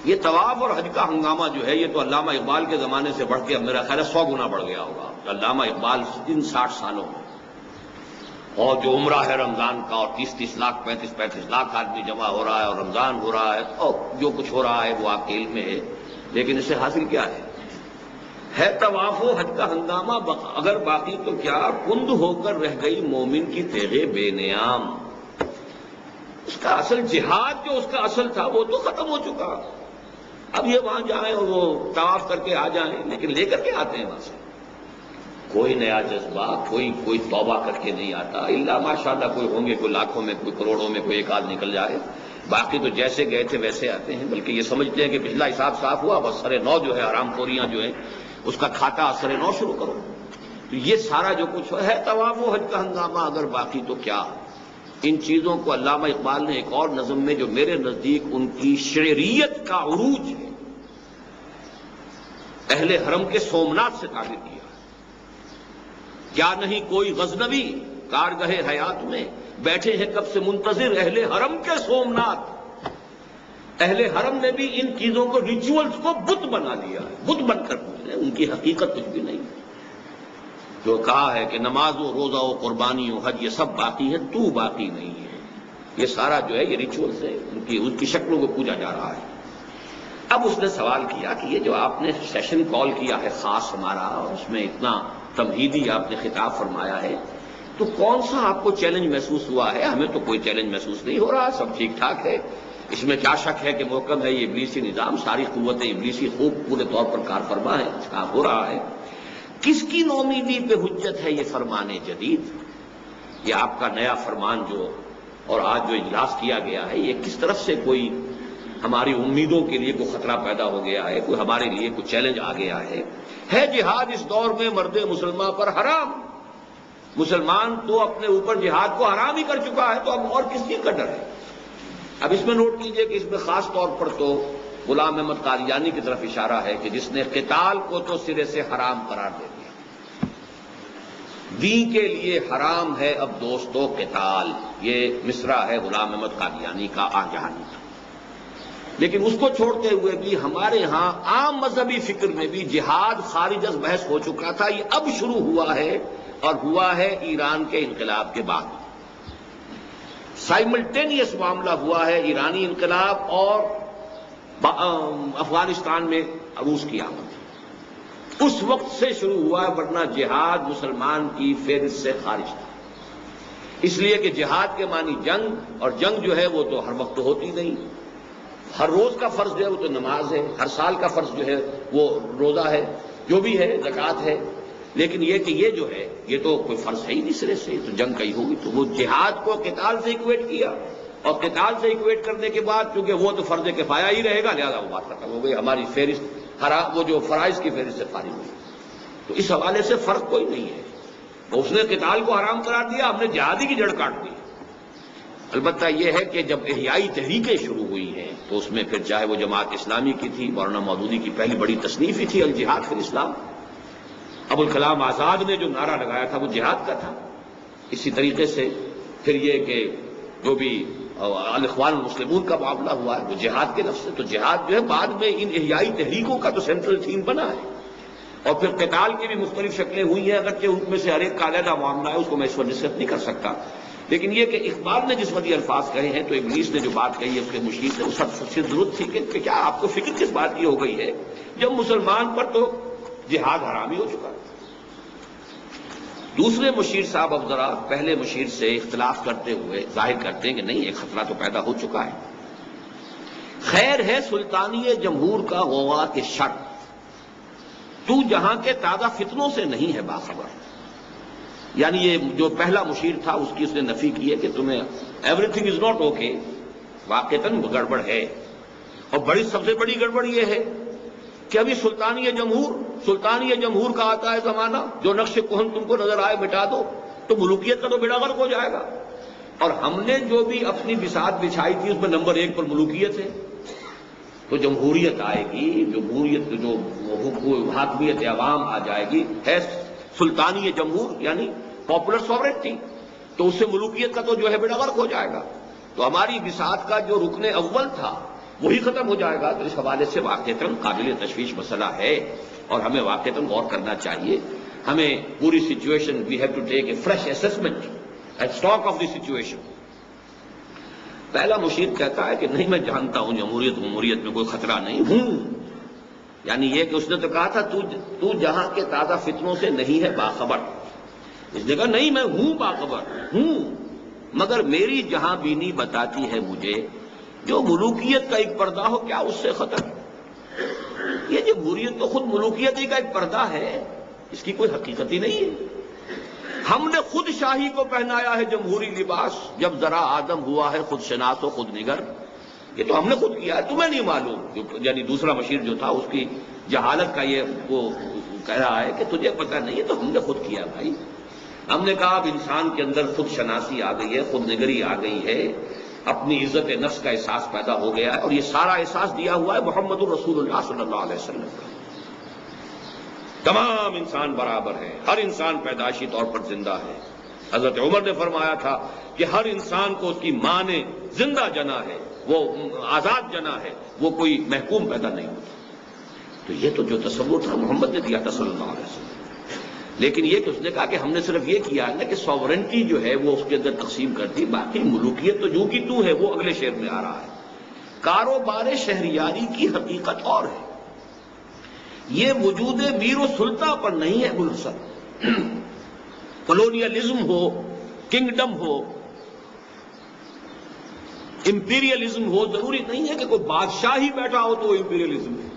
یہ طواف اور حج کا ہنگامہ جو ہے یہ تو علامہ اقبال کے زمانے سے بڑھ کے اب میرا خیال ہے 100 گنا بڑھ گیا ہوگا۔ علامہ اقبال ان 60 سالوں میں، اور جو عمرہ ہے رمضان کا، اور 30 لاکھ 35 لاکھ آدمی جمع ہو رہا ہے، اور رمضان ہو رہا ہے، اور جو کچھ ہو رہا ہے وہ آپ کے علم میں ہے، لیکن اسے حاصل کیا ہے طواف و حج کا ہنگامہ اگر باقی تو کیا؟ کند ہو کر رہ گئی مومن کی تیغ بے نیام۔ اس کا اصل جہاد جو اس کا اصل تھا وہ تو ختم ہو چکا۔ اب یہ وہاں جائیں اور وہ طواف کر کے آ جائیں، لیکن لے کر کے آتے ہیں وہاں سے کوئی نیا جذبہ، کوئی توبہ کر کے نہیں آتا، الا ماشاءاللہ کوئی ہوں گے، کوئی لاکھوں میں، کوئی کروڑوں میں، کوئی ایک آدھ نکل جائے، باقی تو جیسے گئے تھے ویسے آتے ہیں۔ بلکہ یہ سمجھتے ہیں کہ پچھلا حساب صاف ہوا، بس سر نو جو ہے حرام خوریاں جو ہیں اس کا کھاتا سر نو شروع کرو۔ تو یہ سارا جو کچھ ہے طواف و حج کا ہنگامہ اگر باقی تو کیا؟ ان چیزوں کو علامہ اقبال نے ایک اور نظم میں جو میرے نزدیک ان کی شعریت کا عروج ہے، اہل حرم کے سومنات سے تعبیر کیا۔ کیا نہیں کوئی غزنوی کارگہ حیات میں، بیٹھے ہیں کب سے منتظر اہل حرم کے سومنات۔ اہل حرم نے بھی ان چیزوں کو، ریچولز کو بت بنا لیا ہے، بت بن کر پوچھ ان کی حقیقت کچھ بھی نہیں۔ جو کہا ہے کہ نماز و روزہ و قربانی و حج یہ سب باقی ہے، تو باقی نہیں ہے۔ یہ سارا جو ہے یہ ریچولز ہے، ان کی شکلوں کو پوجا جا رہا ہے۔ اب اس نے سوال کیا کہ یہ جو آپ نے سیشن کال کیا ہے خاص ہمارا، اور اس میں اتنا تمہیدی آپ نے خطاب فرمایا ہے، تو کون سا آپ کو چیلنج محسوس ہوا ہے؟ ہمیں تو کوئی چیلنج محسوس نہیں ہو رہا، سب ٹھیک ٹھاک ہے۔ اس میں کیا شک ہے کہ محکم ہے یہ ابلیسی نظام، ساری قوتیں ابلیسی خوب پورے طور پر کار فرما ہے، کام ہو رہا ہے۔ کس کی نومیدی پہ حجت ہے یہ فرمان جدید؟ یہ آپ کا نیا فرمان جو اور آج جو اجلاس کیا گیا ہے، یہ کس طرف سے کوئی ہماری امیدوں کے لیے کوئی خطرہ پیدا ہو گیا ہے، کوئی ہمارے لیے کوئی چیلنج آ گیا ہے جہاد اس دور میں مرد مسلمان پر حرام۔ مسلمان تو اپنے اوپر جہاد کو حرام ہی کر چکا ہے، تو اب اور کس چیز کا ڈر ہے؟ اب اس میں نوٹ کیجئے کہ اس میں خاص طور پر تو غلام احمد قادیانی کی طرف اشارہ ہے کہ جس نے قتال کو تو سرے سے حرام قرار دے دیا۔ دین کے لیے حرام ہے اب دوستو قتال، یہ مصرع ہے غلام احمد قادیانی کا آجانی کا۔ لیکن اس کو چھوڑتے ہوئے بھی ہمارے ہاں عام مذہبی فکر میں بھی جہاد خارج از بحث ہو چکا تھا، یہ اب شروع ہوا ہے، اور ہوا ہے ایران کے انقلاب کے بعد۔ سائملٹینیس معاملہ ہوا ہے ایرانی انقلاب اور افغانستان میں روس کی آمد، اس وقت سے شروع ہوا ہے، ورنہ جہاد مسلمان کی فہرست سے خارج تھا۔ اس لیے کہ جہاد کے معنی جنگ، اور جنگ جو ہے وہ تو ہر وقت ہوتی نہیں، ہر روز کا فرض جو ہے وہ تو نماز ہے، ہر سال کا فرض جو ہے وہ روزہ ہے، جو بھی ہے زکوٰۃ ہے، لیکن یہ کہ یہ جو ہے یہ تو کوئی فرض ہے ہی نہیں سرے سے، تو جنگ کا ہی ہوگی۔ تو وہ جہاد کو قتال سے ایکویٹ کیا، اور قتال سے ایکویٹ کرنے کے بعد چونکہ وہ تو فرض کفایہ ہی رہے گا، لہذا وہ بات ختم ہو گئی، ہماری فہرست وہ جو فرائض کی فہرست سے خارج ہوئی۔ تو اس حوالے سے فرق کوئی نہیں ہے، اس نے قتال کو حرام قرار دیا، ہم نے جہادی کی جڑ کاٹ دی۔ البتہ یہ ہے کہ جب احیائی تحریکیں شروع ہوئی ہیں تو اس میں پھر چاہے وہ جماعت اسلامی کی تھی، مولانا مودودی کی پہلی بڑی تصنیف ہی تھی الجہاد فی الاسلام، ابوالکلام آزاد نے جو نعرہ لگایا تھا وہ جہاد کا تھا۔ اسی طریقے سے پھر یہ کہ جو بھی الاخوان المسلمون کا معاملہ ہوا ہے وہ جہاد کے لفظ سے، تو جہاد جو ہے بعد میں ان احیائی تحریکوں کا تو سینٹرل تھیم بنا ہے، اور پھر قتال کی بھی مختلف شکلیں ہوئی ہیں، اگرچہ ان میں سے ہر ایک کا علیحدہ معاملہ ہے، اس کو میں اس وقت نصیحت نہیں کر سکتا، لیکن یہ کہ اقبال نے جس وقت یہ الفاظ کہے ہیں تو ابلیس نے جو بات کہی ہے اس کے مشیر نے اس سب سے ضرورت تھی کہ کیا آپ کو فکر کس بات کی ہو گئی ہے جب مسلمان پر تو جہاد حرام ہی ہو چکا ہے۔ دوسرے مشیر صاحب اب ذرا پہلے مشیر سے اختلاف کرتے ہوئے ظاہر کرتے ہیں کہ نہیں، ایک خطرہ تو پیدا ہو چکا ہے۔ خیر ہے سلطانی جمہور کا غوغا کے شر، تو جہاں کے تازہ فتنوں سے نہیں ہے باخبر۔ یعنی یہ جو پہلا مشیر تھا اس کی اس نے نفی کی ہے کہ تمہیں everything is not okay, واقعتاً گڑبڑ ہے، اور سب سے بڑی گڑبڑ یہ ہے کہ ابھی سلطانی جمہور کا آتا ہے زمانہ، جو نقش کہن تم کو نظر آئے مٹا دو، تو ملوکیت کا تو بیڑا غرق ہو جائے گا۔ اور ہم نے جو بھی اپنی بساط بچھائی تھی اس میں نمبر 1 پر ملوکیت ہے، تو جمہوریت آئے گی، جمہوریت جو حاکمیت عوام آ جائے گی، ہے سلطانی جمہور یعنی پاپولر سوورنٹی، تو اس سے ملوکیت کا تو جو ہے بیڑا غرق ہو جائے گا۔ تو ہماری بساط کا جو رکن اول تھا وہی ختم ہو جائے گا۔ تو اس حوالے سے واقعتاً قابل تشویش مسئلہ ہے اور ہمیں واقعتاً غور کرنا چاہیے۔ ہمیں پوری situation we have to take a fresh assessment and stock of the situation. پہلا مشیر کہتا ہے کہ نہیں، میں جانتا ہوں جمہوریت میں کوئی خطرہ نہیں ہوں، یعنی یہ کہ اس نے تو کہا تھا تو جہاں کے تازہ فتنوں سے نہیں ہے باخبر، اس نے کہا نہیں میں ہوں باخبر ہوں، مگر میری جہاں بینی بتاتی ہے مجھے جو ملوکیت کا ایک پردہ ہو کیا اس سے خطر۔ یہ جمہوریت تو خود ملوکیت ہی کا ایک پردہ ہے، اس کی کوئی حقیقت ہی نہیں ہے۔ ہم نے خود شاہی کو پہنایا ہے جمہوری لباس، جب ذرا آدم ہوا ہے خود شناس و خود نگر، یہ تو ہم نے خود کیا ہے، تمہیں نہیں معلوم۔ یعنی دوسرا مشیر جو تھا اس کی جہالت کا یہ وہ کہہ رہا ہے کہ تجھے پتہ نہیں ہے، تو ہم نے خود کیا بھائی۔ ہم نے کہا اب انسان کے اندر خود شناسی آ گئی ہے، خود نگری آ گئی ہے، اپنی عزت نفس کا احساس پیدا ہو گیا ہے، اور یہ سارا احساس دیا ہوا ہے محمد الرسول اللہ صلی اللہ علیہ وسلم کا۔ تمام انسان برابر ہیں، ہر انسان پیدائشی طور پر زندہ ہے۔ حضرت عمر نے فرمایا تھا کہ ہر انسان کو اس کی ماں نے زندہ جنا ہے، وہ آزاد جنا ہے، وہ کوئی محکوم پیدا نہیں ہوتا۔ تو یہ تو جو تصور تھا محمد نے دیا تھا صلی اللہ علیہ وسلم۔ لیکن یہ کہ اس نے کہا کہ ہم نے صرف یہ کیا ہے نا کہ سوورنٹی جو ہے وہ اس کے اندر تقسیم کر دی، باقی ملوکیت تو جو کی تو ہے، وہ اگلے شعر میں آ رہا ہے۔ کاروبار شہریاری کی حقیقت اور ہے، یہ وجود میر و سلطہ پر نہیں ہے منحصر۔ کلونیلزم ہو، کنگڈم ہو، امپیریلزم ہو، ضروری نہیں ہے کہ کوئی بادشاہ ہی بیٹھا ہو تو وہ امپیریلزم ہے۔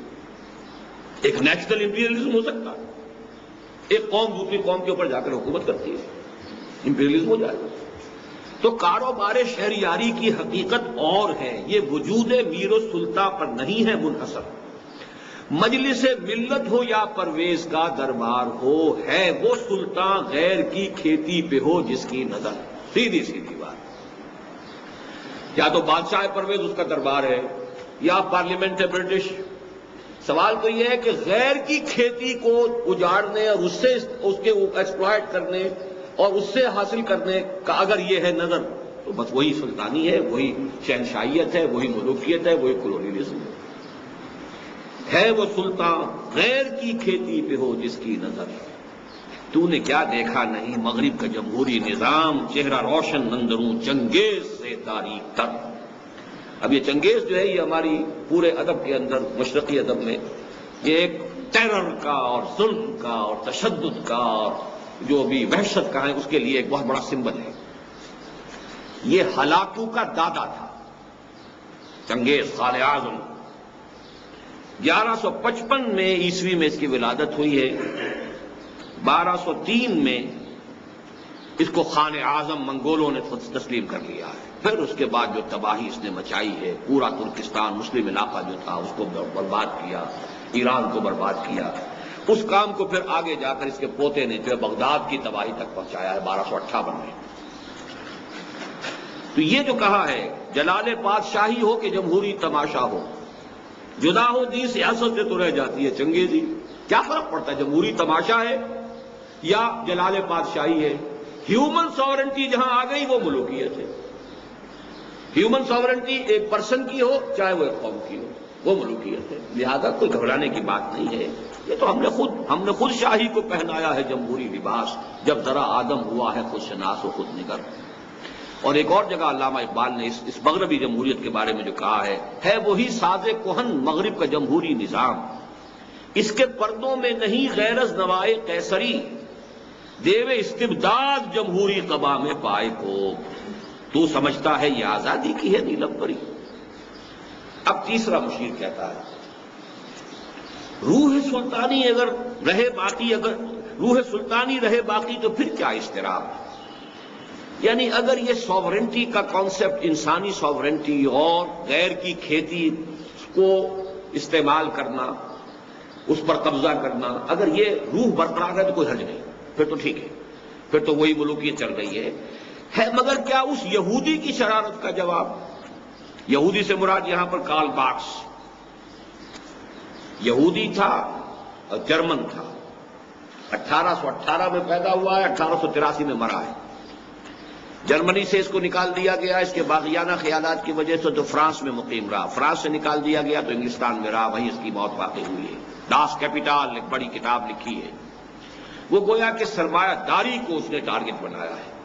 ایک نیشنل امپیریلزم ہو سکتا ہے، ایک قوم دوسری قوم کے اوپر جا کر حکومت کرتی ہے، امپیریلزم ہو جائے گا۔ تو کاروبار شہریاری کی حقیقت اور ہے، یہ وجود میر و سلطہ پر نہیں ہے منحصر۔ مجلس ملت ہو یا پرویز کا دربار ہو، ہے وہ سلطان غیر کی کھیتی پہ ہو جس کی نظر۔ سیدھی سیدھی بات، یا تو بادشاہ پرویز اس کا دربار ہے یا پارلیمنٹ ہے برٹش۔ سوال تو یہ ہے کہ غیر کی کھیتی کو اجاڑنے اور اس سے اس کے ایکسپلائٹ کرنے اور اس سے حاصل کرنے کا اگر یہ ہے نظر، تو بس وہی سلطانی ہے، وہی شہنشاہیت ہے، وہی ملوکیت ہے، وہی کلونیلزم ہے وہ سلطان غیر کی کھیتی پہ ہو جس کی نظر۔ تو نے کیا دیکھا نہیں مغرب کا جمہوری نظام، چہرہ روشن اندروں چنگیز سے تاریخ تر۔ اب یہ چنگیز جو ہے یہ ہماری پورے ادب کے اندر، مشرقی ادب میں، یہ ایک ٹیرر کا اور ظلم کا اور تشدد کا اور جو بھی وحشت کا ہے اس کے لیے ایک بہت بڑا سمبل ہے۔ یہ ہلاکو کا دادا تھا چنگیز خال اعظم۔ 1155 میں عیسوی میں اس کی ولادت ہوئی ہے، 1203 میں اس کو خان اعظم منگولوں نے تسلیم کر لیا ہے۔ پھر اس کے بعد جو تباہی اس نے مچائی ہے، پورا ترکستان مسلم علاقہ جو تھا اس کو برباد کیا، ایران کو برباد کیا، اس کام کو پھر آگے جا کر اس کے پوتے نے جو ہے بغداد کی تباہی تک پہنچایا ہے 1258 میں۔ تو یہ جو کہا ہے جلال پادشاہی ہو کہ جمہوری تماشا ہو، جدا ہو دی سیاست سے تو رہ جاتی ہے چنگیزی۔ کیا فرق پڑتا ہے جمہوری تماشا ہے یا جلال پادشاہی ہے؟ ہیومن ساورنٹی جہاں آ گئی وہ ملوکیت ہے۔ ہیومن ساورنٹی ایک پرسن کی ہو چاہے وہ ایک قوم کی ہو، وہ ملوکیت ہے، لہذا کوئی گھبرانے کی بات نہیں ہے۔ یہ تو ہم نے خود شاہی کو پہنایا ہے جمہوری لباس، جب ذرا آدم ہوا ہے خود شناس و خود نگر۔ اور ایک اور جگہ علامہ اقبال نے اس مغربی جمہوریت کے بارے میں جو کہا ہے وہی ساز کہن مغرب کا جمہوری نظام، اس کے پردوں میں نہیں غیرز نوائے قیصری، دیو استبداد جمہوری قبا میں پائے کو۔ تو سمجھتا ہے یہ آزادی کی ہے نیلم پری۔ اب تیسرا مشیر کہتا ہے روح سلطانی اگر رہے باقی، اگر روح سلطانی رہے باقی تو پھر کیا اضطراب؟ یعنی اگر یہ سوورنٹی کا کانسیپٹ، انسانی سوورنٹی اور غیر کی کھیتی کو استعمال کرنا، اس پر قبضہ کرنا، اگر یہ روح برقرار ہے تو کوئی حرج نہیں، پھر تو ٹھیک ہے، پھر تو وہی ملوکیت چل رہی ہے۔ مگر کیا اس یہودی کی شرارت کا جواب؟ یہودی سے مراد یہاں پر کارل مارکس یہودی تھا، جرمن تھا، 1818 میں پیدا ہوا ہے، 1883 میں مرا ہے۔ جرمنی سے اس کو نکال دیا گیا اس کے باغیانہ خیالات کی وجہ سے، تو فرانس میں مقیم رہا، فرانس سے نکال دیا گیا تو انگلستان میں رہا، وہیں اس کی موت واقع ہوئی ہے۔ ڈاس کیپیٹال ایک بڑی کتاب لکھی ہے، وہ گویا کہ سرمایہ داری کو اس نے ٹارگٹ بنایا ہے۔